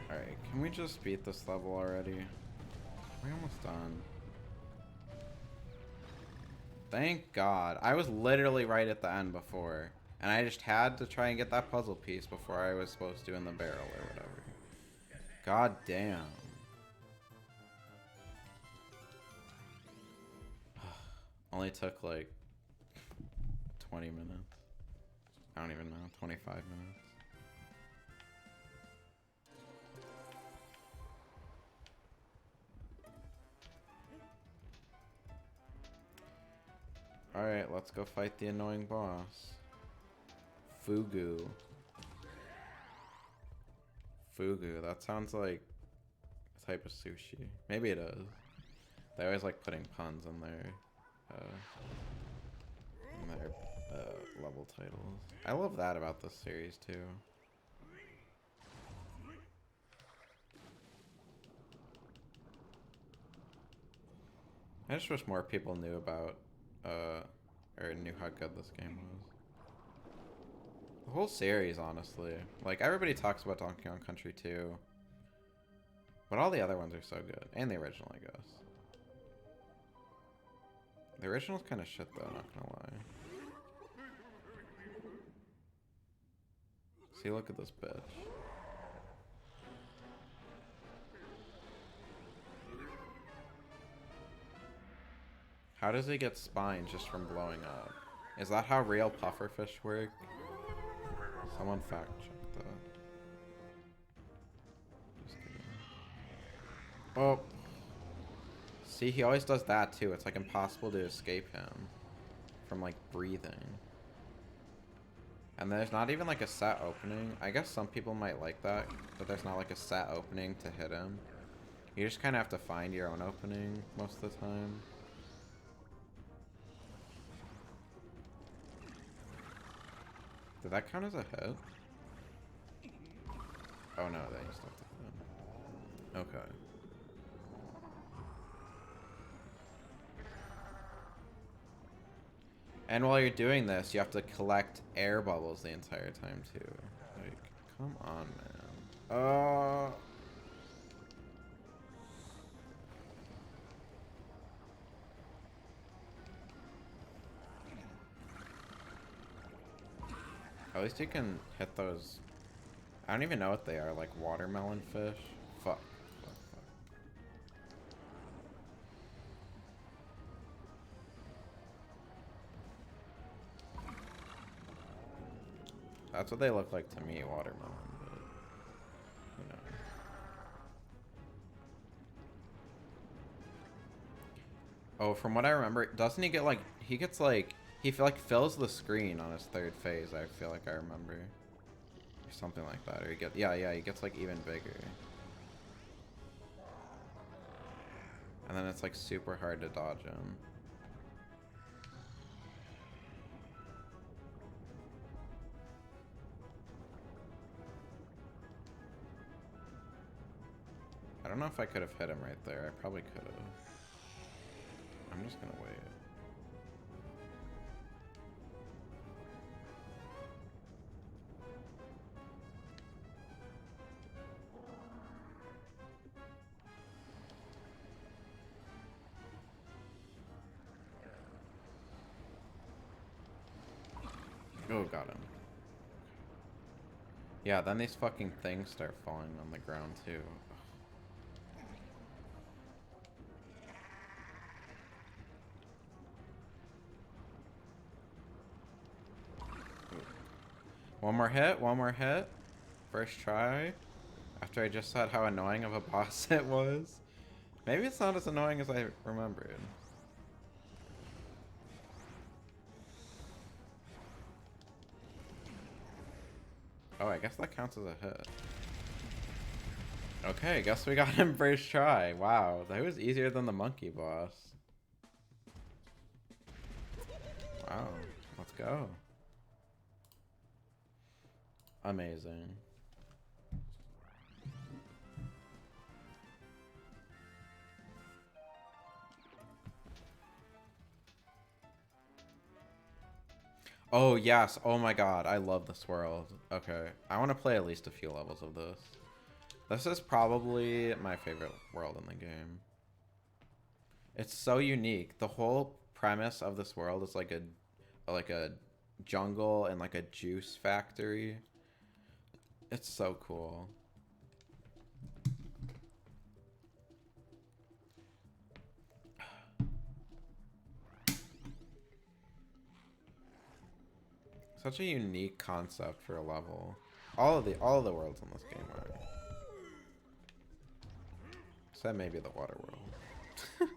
Alright, can we just beat this level already? We're almost done. Thank God. I was literally right at the end before. And I just had to try and get that puzzle piece before I was supposed to in the barrel or whatever. God damn. Only took like 20 minutes. I don't even know, 25 minutes. Alright, let's go fight the annoying boss. Fugu. Fugu, that sounds like a type of sushi. Maybe it is. They always like putting puns in their level titles. I love that about this series too. I just wish more people knew about or knew how good this game was. The whole series, honestly. Like, everybody talks about Donkey Kong Country 2. But all the other ones are so good. And the original, I guess. The original's kind of shit, though, not gonna lie. See, look at this bitch. How does it get spines just from blowing up? Is that how real pufferfish work? Someone fact check that. Just kidding. Oh. See, he always does that too. It's like impossible to escape him from like breathing. And there's not even like a set opening. I guess some people might like that, but there's not like a set opening to hit him. You just kind of have to find your own opening most of the time. Did that count as a hit? Oh no, that used to have to hit him. Okay. And while you're doing this, you have to collect air bubbles the entire time too. Like, come on, man. At least you can hit those. I don't even know what they are, like watermelon fish. Fuck. That's what they look like to me, watermelon, but you know. Oh, from what I remember, doesn't he get like, he gets like, he like fills the screen on his third phase, I feel like I remember. Or something like that, or he gets, yeah, he gets like even bigger. And then it's like super hard to dodge him. I don't know if I could have hit him right there. I probably could have. I'm just gonna wait. Oh, got him. Yeah, then these fucking things start falling on the ground too. One more hit, one more hit. First try. After I just said how annoying of a boss it was. Maybe it's not as annoying as I remembered. Oh, I guess that counts as a hit. Okay, guess we got him first try. Wow, that was easier than the monkey boss. Wow, let's go. Amazing. Oh, yes. Oh my god, I love this world. Okay, I want to play at least a few levels of this. This is probably my favorite world in the game. It's so unique. The whole premise of this world is like a jungle and like a juice factory. It's so cool. Such a unique concept for a level. All of the worlds in this game are. Except maybe the water world.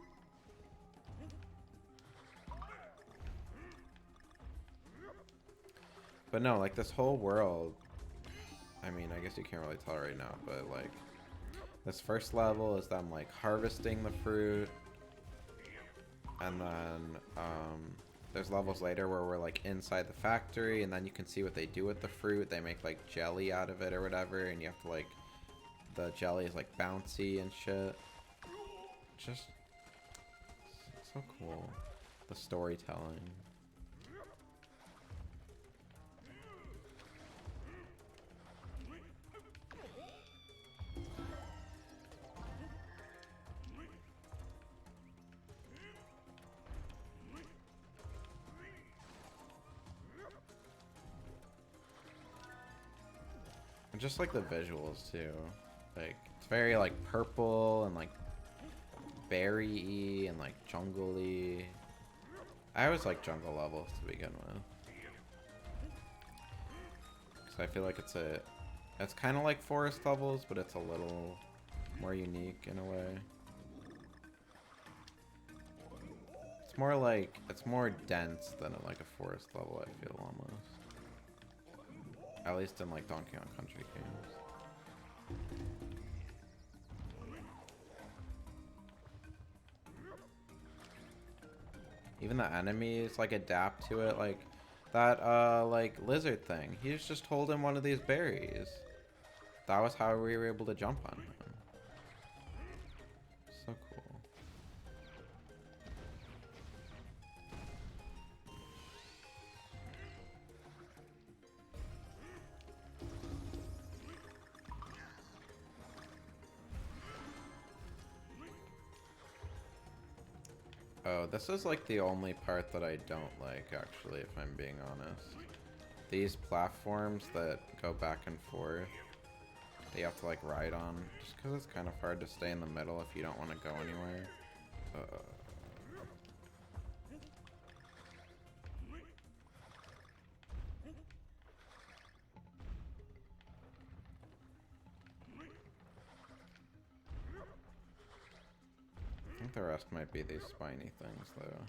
But no, like this whole world, I mean, I guess you can't really tell right now, but like this first level is them like harvesting the fruit, and then there's levels later where we're like inside the factory, and then you can see what they do with the fruit. They make like jelly out of it or whatever, and you have to like, the jelly is like bouncy and shit. Just so cool. The storytelling. And just like the visuals too. Like it's very like purple and like berry-y and like jungle-y. I always like jungle levels to begin with. Because I feel like it's kind of like forest levels, but it's a little more unique in a way. It's more like, it's more dense than like a forest level, I feel, almost. At least in like Donkey Kong Country games. Even the enemies like adapt to it, like that like lizard thing. He was just holding one of these berries. That was how we were able to jump on him. So cool. Oh, this is like the only part that I don't like, actually, if I'm being honest. These platforms that go back and forth, that you have to like ride on, just because it's kind of hard to stay in the middle if you don't want to go anywhere. I think the rest might be these spiny things, though.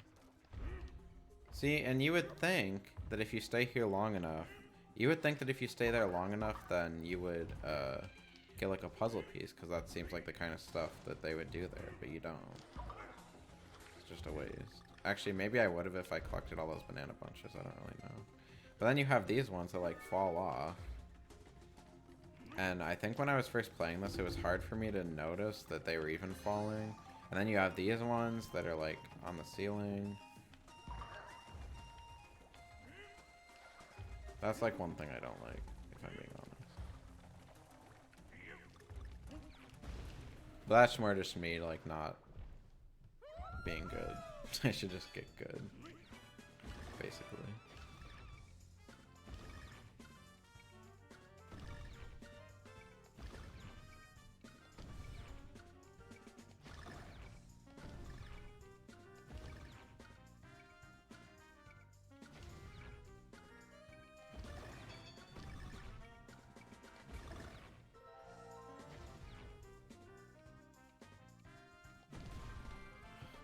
See, and you would think that if you stay here long enough, then you would get like a puzzle piece, because that seems like the kind of stuff that they would do there, but you don't. It's just a waste. Actually, maybe I would have if I collected all those banana bunches, I don't really know. But then you have these ones that like fall off. And I think when I was first playing this, it was hard for me to notice that they were even falling. And then you have these ones that are like on the ceiling. That's like one thing I don't like, if I'm being honest. But that's more just me like not being good. I should just get good, basically.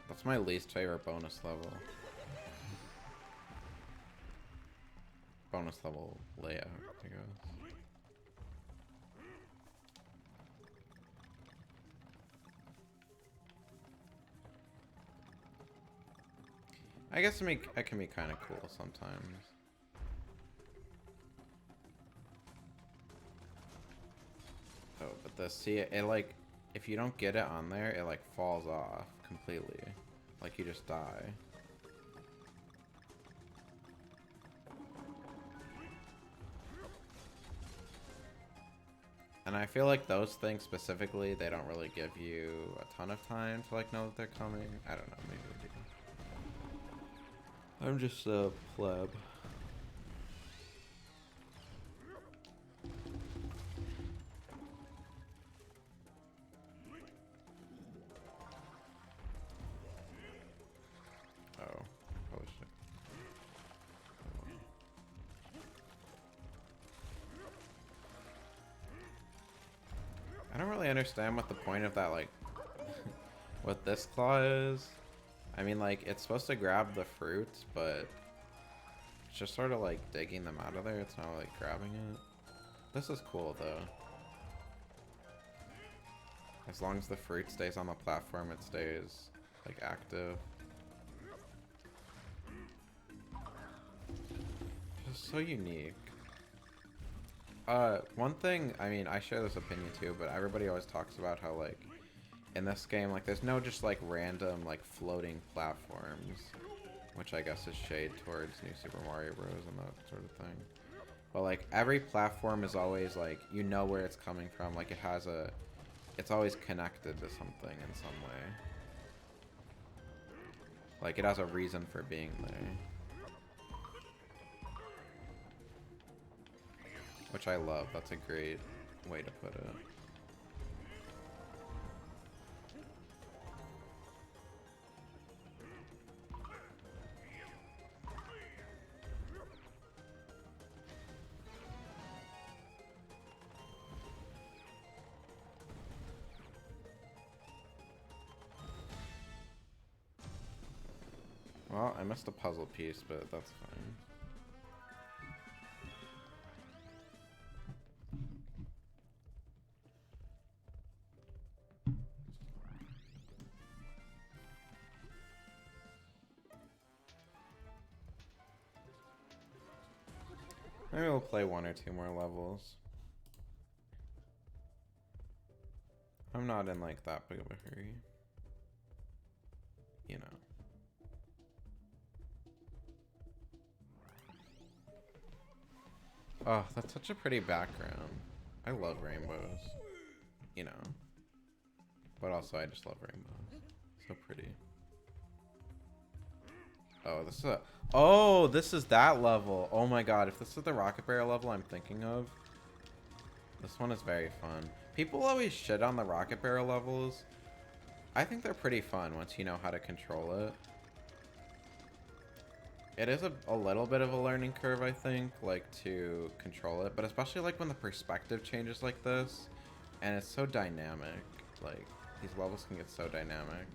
That's my least favorite bonus level. Bonus level layout, I guess. I guess it can be kind of cool sometimes. Oh, but see, it like, if you don't get it on there, it like falls off completely. Like you just die. And I feel like those things specifically, they don't really give you a ton of time to like know that they're coming. I don't know, maybe they do. I'm just a pleb. Oh, holy shit. I don't really understand what the point of that, like, what this claw is. I mean, like, it's supposed to grab the fruits, but it's just sort of like digging them out of there. It's not like grabbing it. This is cool, though. As long as the fruit stays on the platform, it stays, like, active. It's so unique. One thing, I mean, I share this opinion too, but everybody always talks about how, like, in this game, like, there's no just, like, random, like, floating platforms, which I guess is shade towards New Super Mario Bros. And that sort of thing. But, like, every platform is always, like, you know where it's coming from. Like, it's always connected to something in some way. Like, it has a reason for being there. Which I love. That's a great way to put it. I missed a puzzle piece, but that's fine. Maybe we'll play 1 or 2 more levels. I'm not in like that big of a hurry. You know. Oh, that's such a pretty background. I love rainbows. You know. But also I just love rainbows. So pretty. Oh, this is a... Oh, this is that level. Oh my god, if this is the rocket barrel level I'm thinking of, this one is very fun. People always shit on the rocket barrel levels. I think they're pretty fun once you know how to control it. It is a little bit of a learning curve, I think, like, to control it. But especially, like, when the perspective changes like this, and it's so dynamic. Like, these levels can get so dynamic.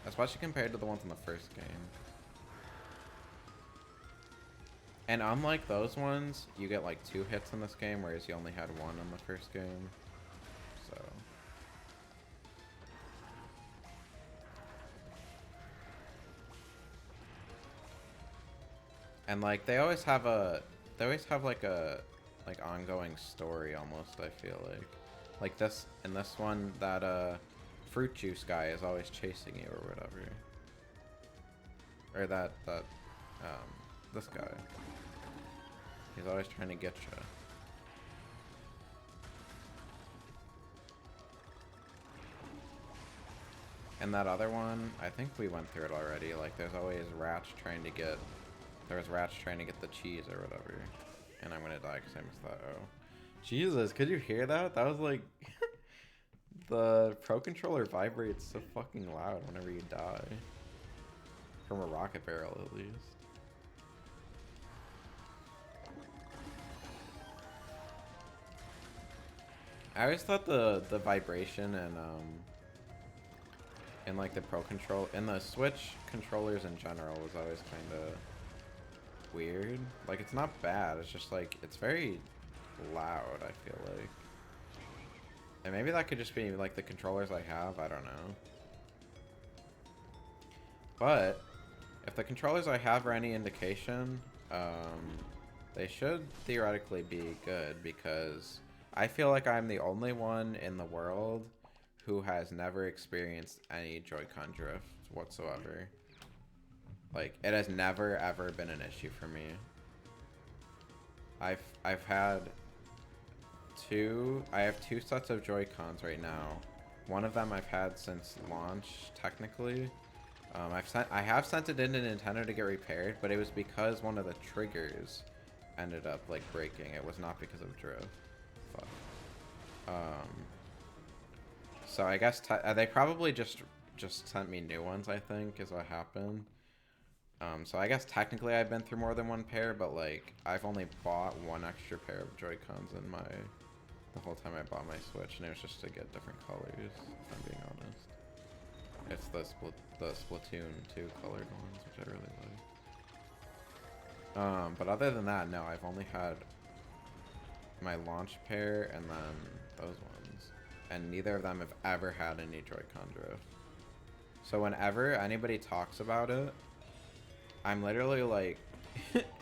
Especially compared to the ones in the first game. And unlike those ones, you get like 2 hits in this game, whereas you only had 1 in the first game. So. And like they always have like a ongoing story almost, I feel like. Like this in this one, that fruit juice guy is always chasing you or whatever. Or this guy. He's always trying to get you. And that other one, I think we went through it already. Like there's always rats trying to get the cheese or whatever. And I'm gonna die because I missed that. Oh. Jesus, could you hear that? That was like the Pro Controller vibrates so fucking loud whenever you die. From a rocket barrel, at least. I always thought the vibration and like the Pro Control and the Switch controllers in general was always kind of weird. Like it's not bad. It's just like it's very loud, I feel like. And maybe that could just be like the controllers I have, I don't know. But if the controllers I have are any indication, they should theoretically be good, because I feel like I'm the only one in the world who has never experienced any Joy-Con drift whatsoever. Like, it has never ever been an issue for me. I've had I have 2 sets of Joy-Cons right now. One of them I've had since launch, technically. I have sent it into Nintendo to get repaired, but it was because one of the triggers ended up like breaking. It was not because of drift. Fuck. So I guess they probably just sent me new ones, I think, is what happened. So I guess technically I've been through more than 1 pair, but like I've only bought 1 extra pair of Joy-Cons in the whole time I bought my Switch, and it was just to get different colors, if I'm being honest. It's the Splatoon 2 colored ones, which I really like. But other than that, no, I've only had my launch pair and then those ones. And neither of them have ever had any Joy-Con drift. So whenever anybody talks about it, I'm literally like,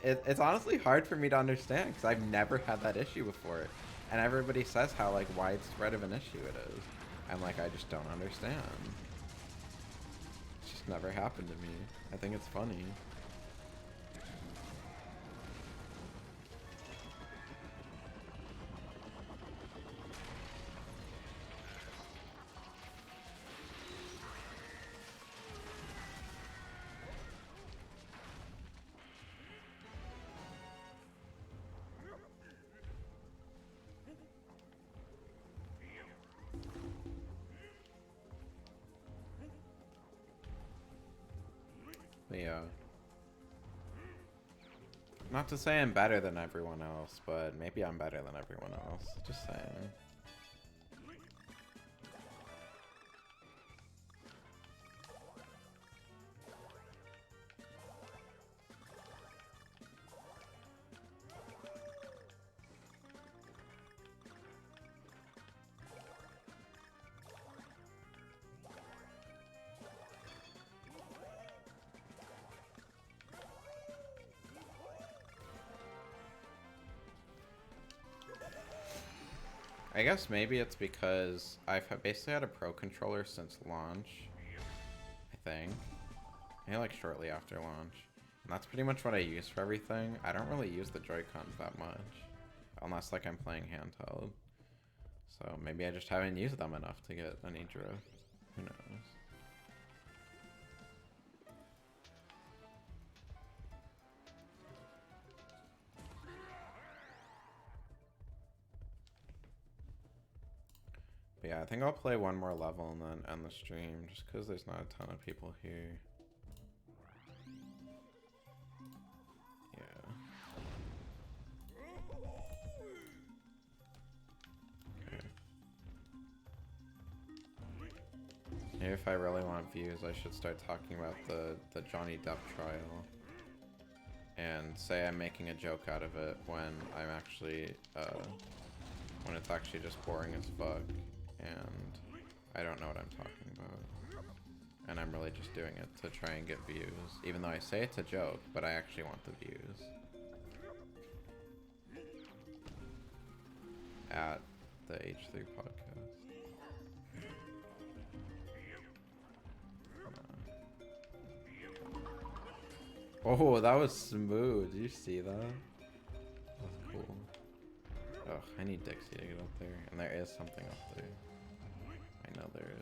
it's honestly hard for me to understand, because I've never had that issue before. And everybody says how like widespread of an issue it is. I'm like, I just don't understand. It's just never happened to me. I think it's funny. Yeah. Not to say I'm better than everyone else, but maybe I'm better than everyone else. Just saying. I guess maybe it's because basically had a Pro controller since launch, I think. Maybe like shortly after launch. And that's pretty much what I use for everything. I don't really use the Joy-Cons that much. Unless like I'm playing handheld. So maybe I just haven't used them enough to get any drift. Who knows? But yeah, I think I'll play one more level and then end the stream, just because there's not a ton of people here. Yeah. Okay. Maybe if I really want views, I should start talking about the Johnny Depp trial. And say I'm making a joke out of it when I'm actually, when it's actually just boring as fuck. And I don't know what I'm talking about. And I'm really just doing it to try and get views. Even though I say it's a joke, but I actually want the views. At the H3 podcast. Oh, that was smooth. Did you see that? That was cool. Ugh, I need Dixie to get up there. And there is something up there. I know there is.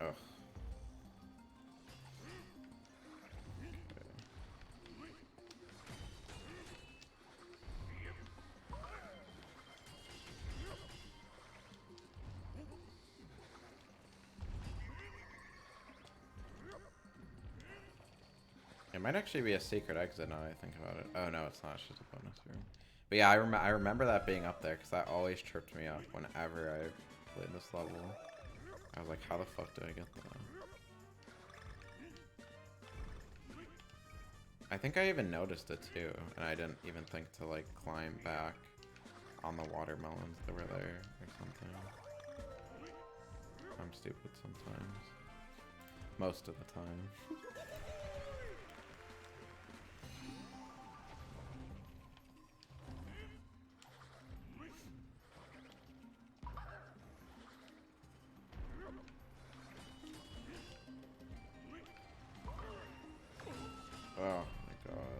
Ugh. It might actually be a secret exit now that I think about it. Oh no, it's not. It's just a bonus room. But yeah, I remember that being up there because that always tripped me up whenever I played this level. I was like, how the fuck did I get that? I think I even noticed it too, and I didn't even think to like climb back on the watermelons that were there or something. I'm stupid sometimes. Most of the time. Oh my god.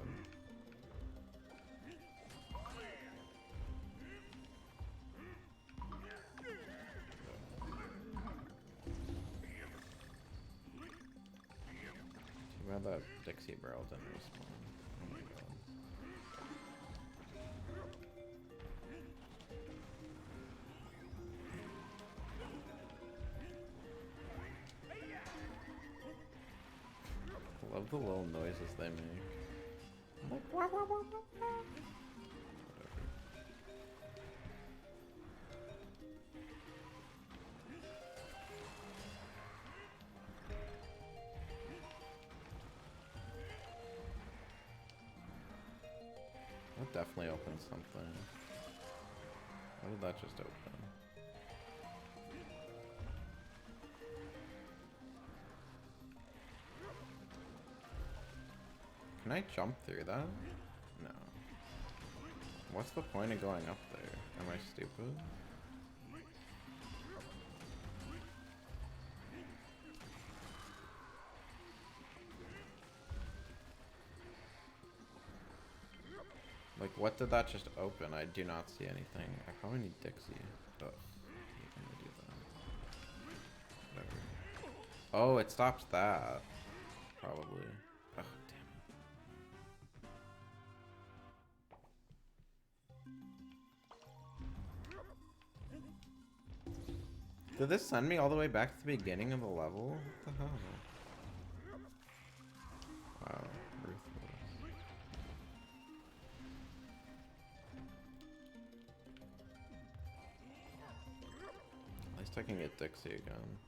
Too bad that Dixie barrel didn't respawn. Oh my god. I love the little noises they make. Like, wah, wah, wah, wah, wah. That definitely opened something. What did that just open? Can I jump through that? No. What's the point of going up there? Am I stupid? Like, what did that just open? I do not see anything. I probably need Dixie. Ugh. I'm gonna do that. Whatever. Oh, it stops that. Probably. Ugh, damn it. Did this send me all the way back to the beginning of the level? What the hell? Wow, ruthless. At least I can get Dixie again.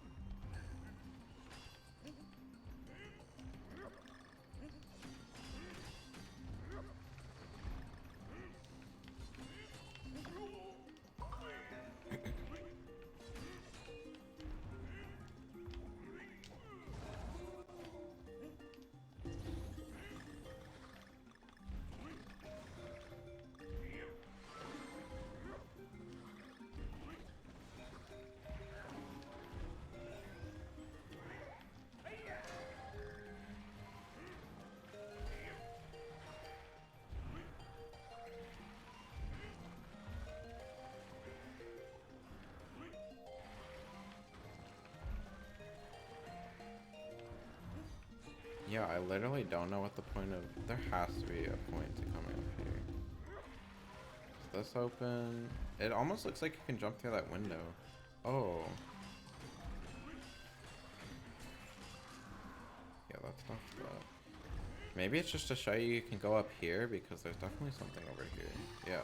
Yeah, I literally don't know what the point of... There has to be a point to coming up here. Is this open? It almost looks like you can jump through that window. Oh. Yeah, that's not that. Maybe it's just to show you can go up here because there's definitely something over here. Yeah.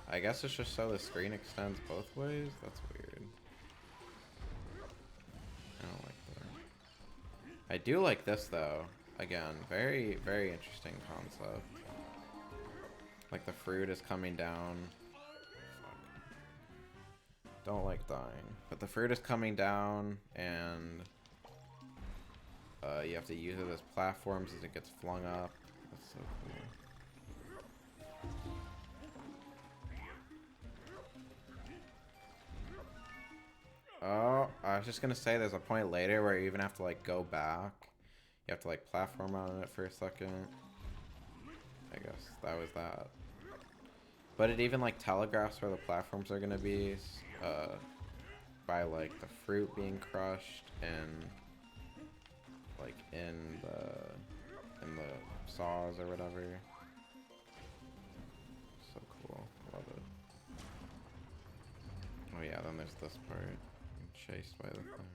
I guess it's just so the screen extends both ways? That's weird. I don't like that. I do like this though. Again, very, very interesting concept. Like the fruit is coming down. Fuck. Don't like dying. But the fruit is coming down and you have to use it as platforms as it gets flung up. That's so cool. Oh, I was just gonna say there's a point later where you even have to like go back. You have to like platform on it for a second. I guess that was that. But it even like telegraphs where the platforms are gonna be by like the fruit being crushed and like in the saws or whatever. So cool. Love it. Oh yeah, then there's this part. I'm chased by the thing.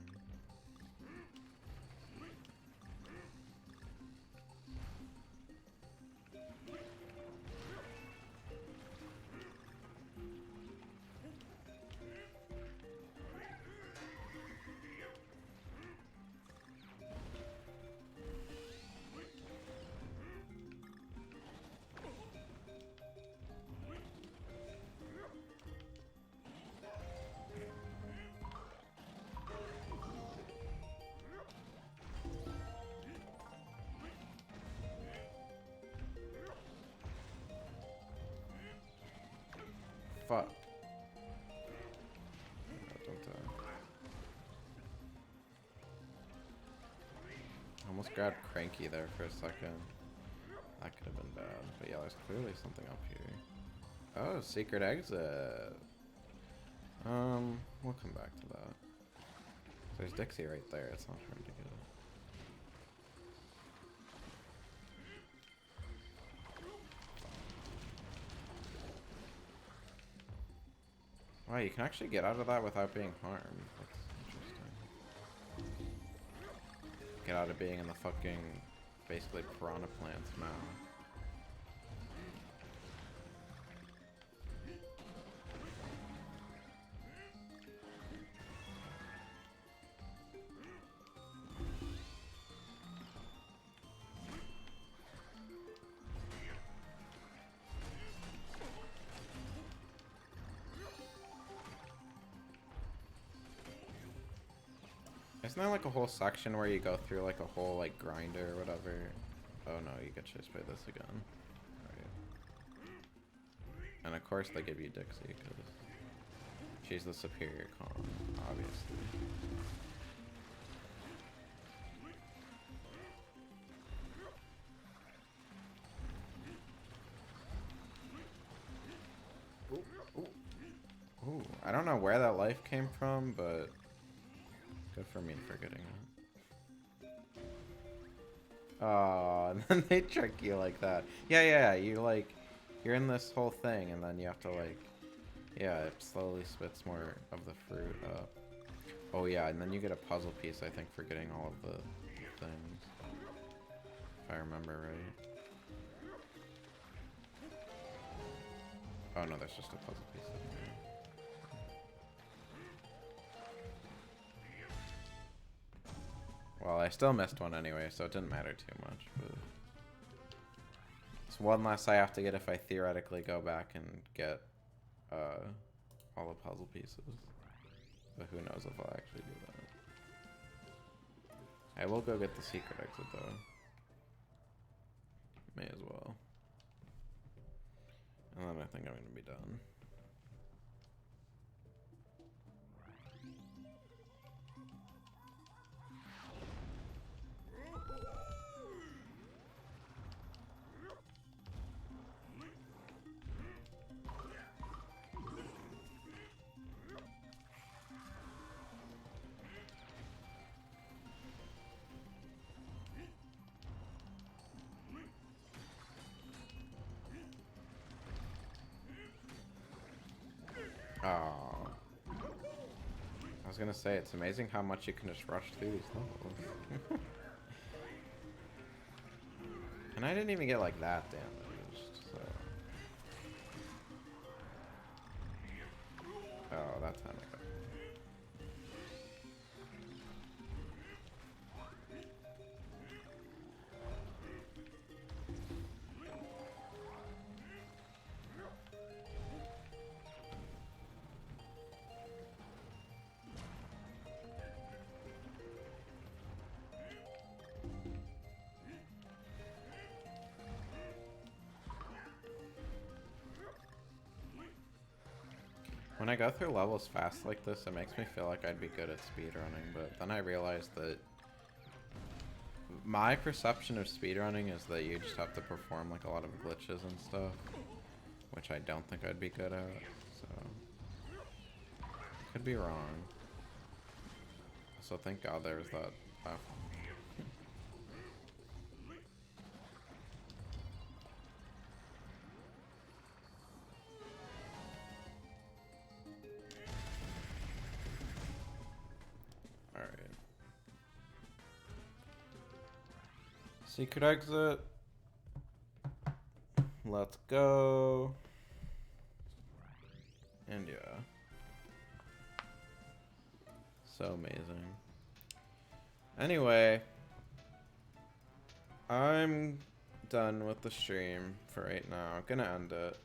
Fuck. Don't die. I almost grabbed Cranky there for a second. That could have been bad. But yeah, there's clearly something up here. Oh, secret exit. We'll come back to that. There's Dixie right there. It's not hard to get it. Wow, you can actually get out of that without being harmed. That's interesting. Get out of being in the fucking, basically, piranha plant's mouth. Isn't there like a whole section where you go through like a whole like grinder or whatever? Oh no, you get chased by this again. Right. And of course they give you Dixie because she's the superior con, obviously. Ooh, ooh. Ooh, I don't know where that life came from, but good for me for getting it. Oh, and then they trick you like that. Yeah, you like, you're in this whole thing, and then you have to like, yeah, it slowly spits more of the fruit up. Oh yeah, and then you get a puzzle piece, I think, for getting all of the things. If I remember right. Oh no, that's just a puzzle piece. Well, I still missed one anyway, so it didn't matter too much, but it's one less I have to get if I theoretically go back and get all the puzzle pieces. But who knows if I'll actually do that. I will go get the secret exit though. May as well. And then I think I'm gonna be done. was gonna say, it's amazing how much you can just rush through these levels. And I didn't even get like that damaged, so. Oh, that time I got. When I go through levels fast like this, it makes me feel like I'd be good at speedrunning, but then I realized that my perception of speedrunning is that you just have to perform like a lot of glitches and stuff, which I don't think I'd be good at, so could be wrong. So thank God there's that platform. Alright. Secret exit. Let's go. And yeah. So amazing. Anyway, I'm done with the stream for right now. I'm gonna end it.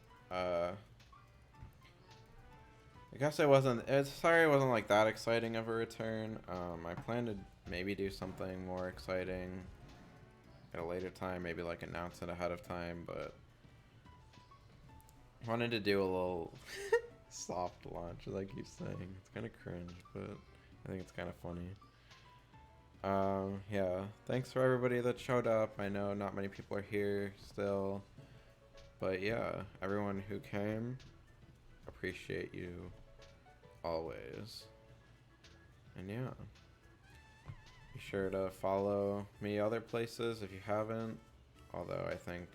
I guess sorry it wasn't like that exciting of a return. I plan to maybe do something more exciting at a later time, maybe like announce it ahead of time, but I wanted to do a little soft launch, like you're saying. It's kind of cringe, but I think it's kind of funny. Yeah, thanks for everybody that showed up. I know not many people are here still, but yeah, everyone who came, appreciate you always. And yeah, be sure to follow me other places if you haven't, although I think,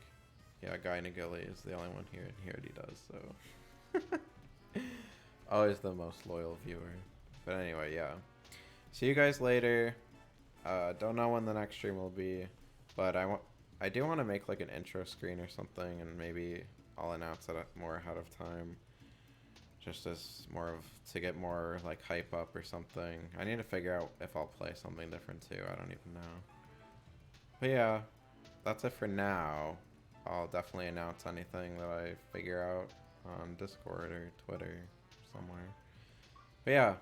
yeah, Guy Nagili is the only one here, and he already does, so. Always the most loyal viewer. But anyway, yeah. See you guys later. Don't know when the next stream will be, but I do want to make like an intro screen or something, and maybe I'll announce it more ahead of time, just as more of to get more like hype up or something. I need to figure out if I'll play something different too. I don't even know. But yeah, that's it for now. I'll definitely announce anything that I figure out on Discord or Twitter somewhere. But yeah,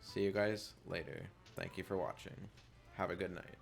see you guys later. Thank you for watching. Have a good night.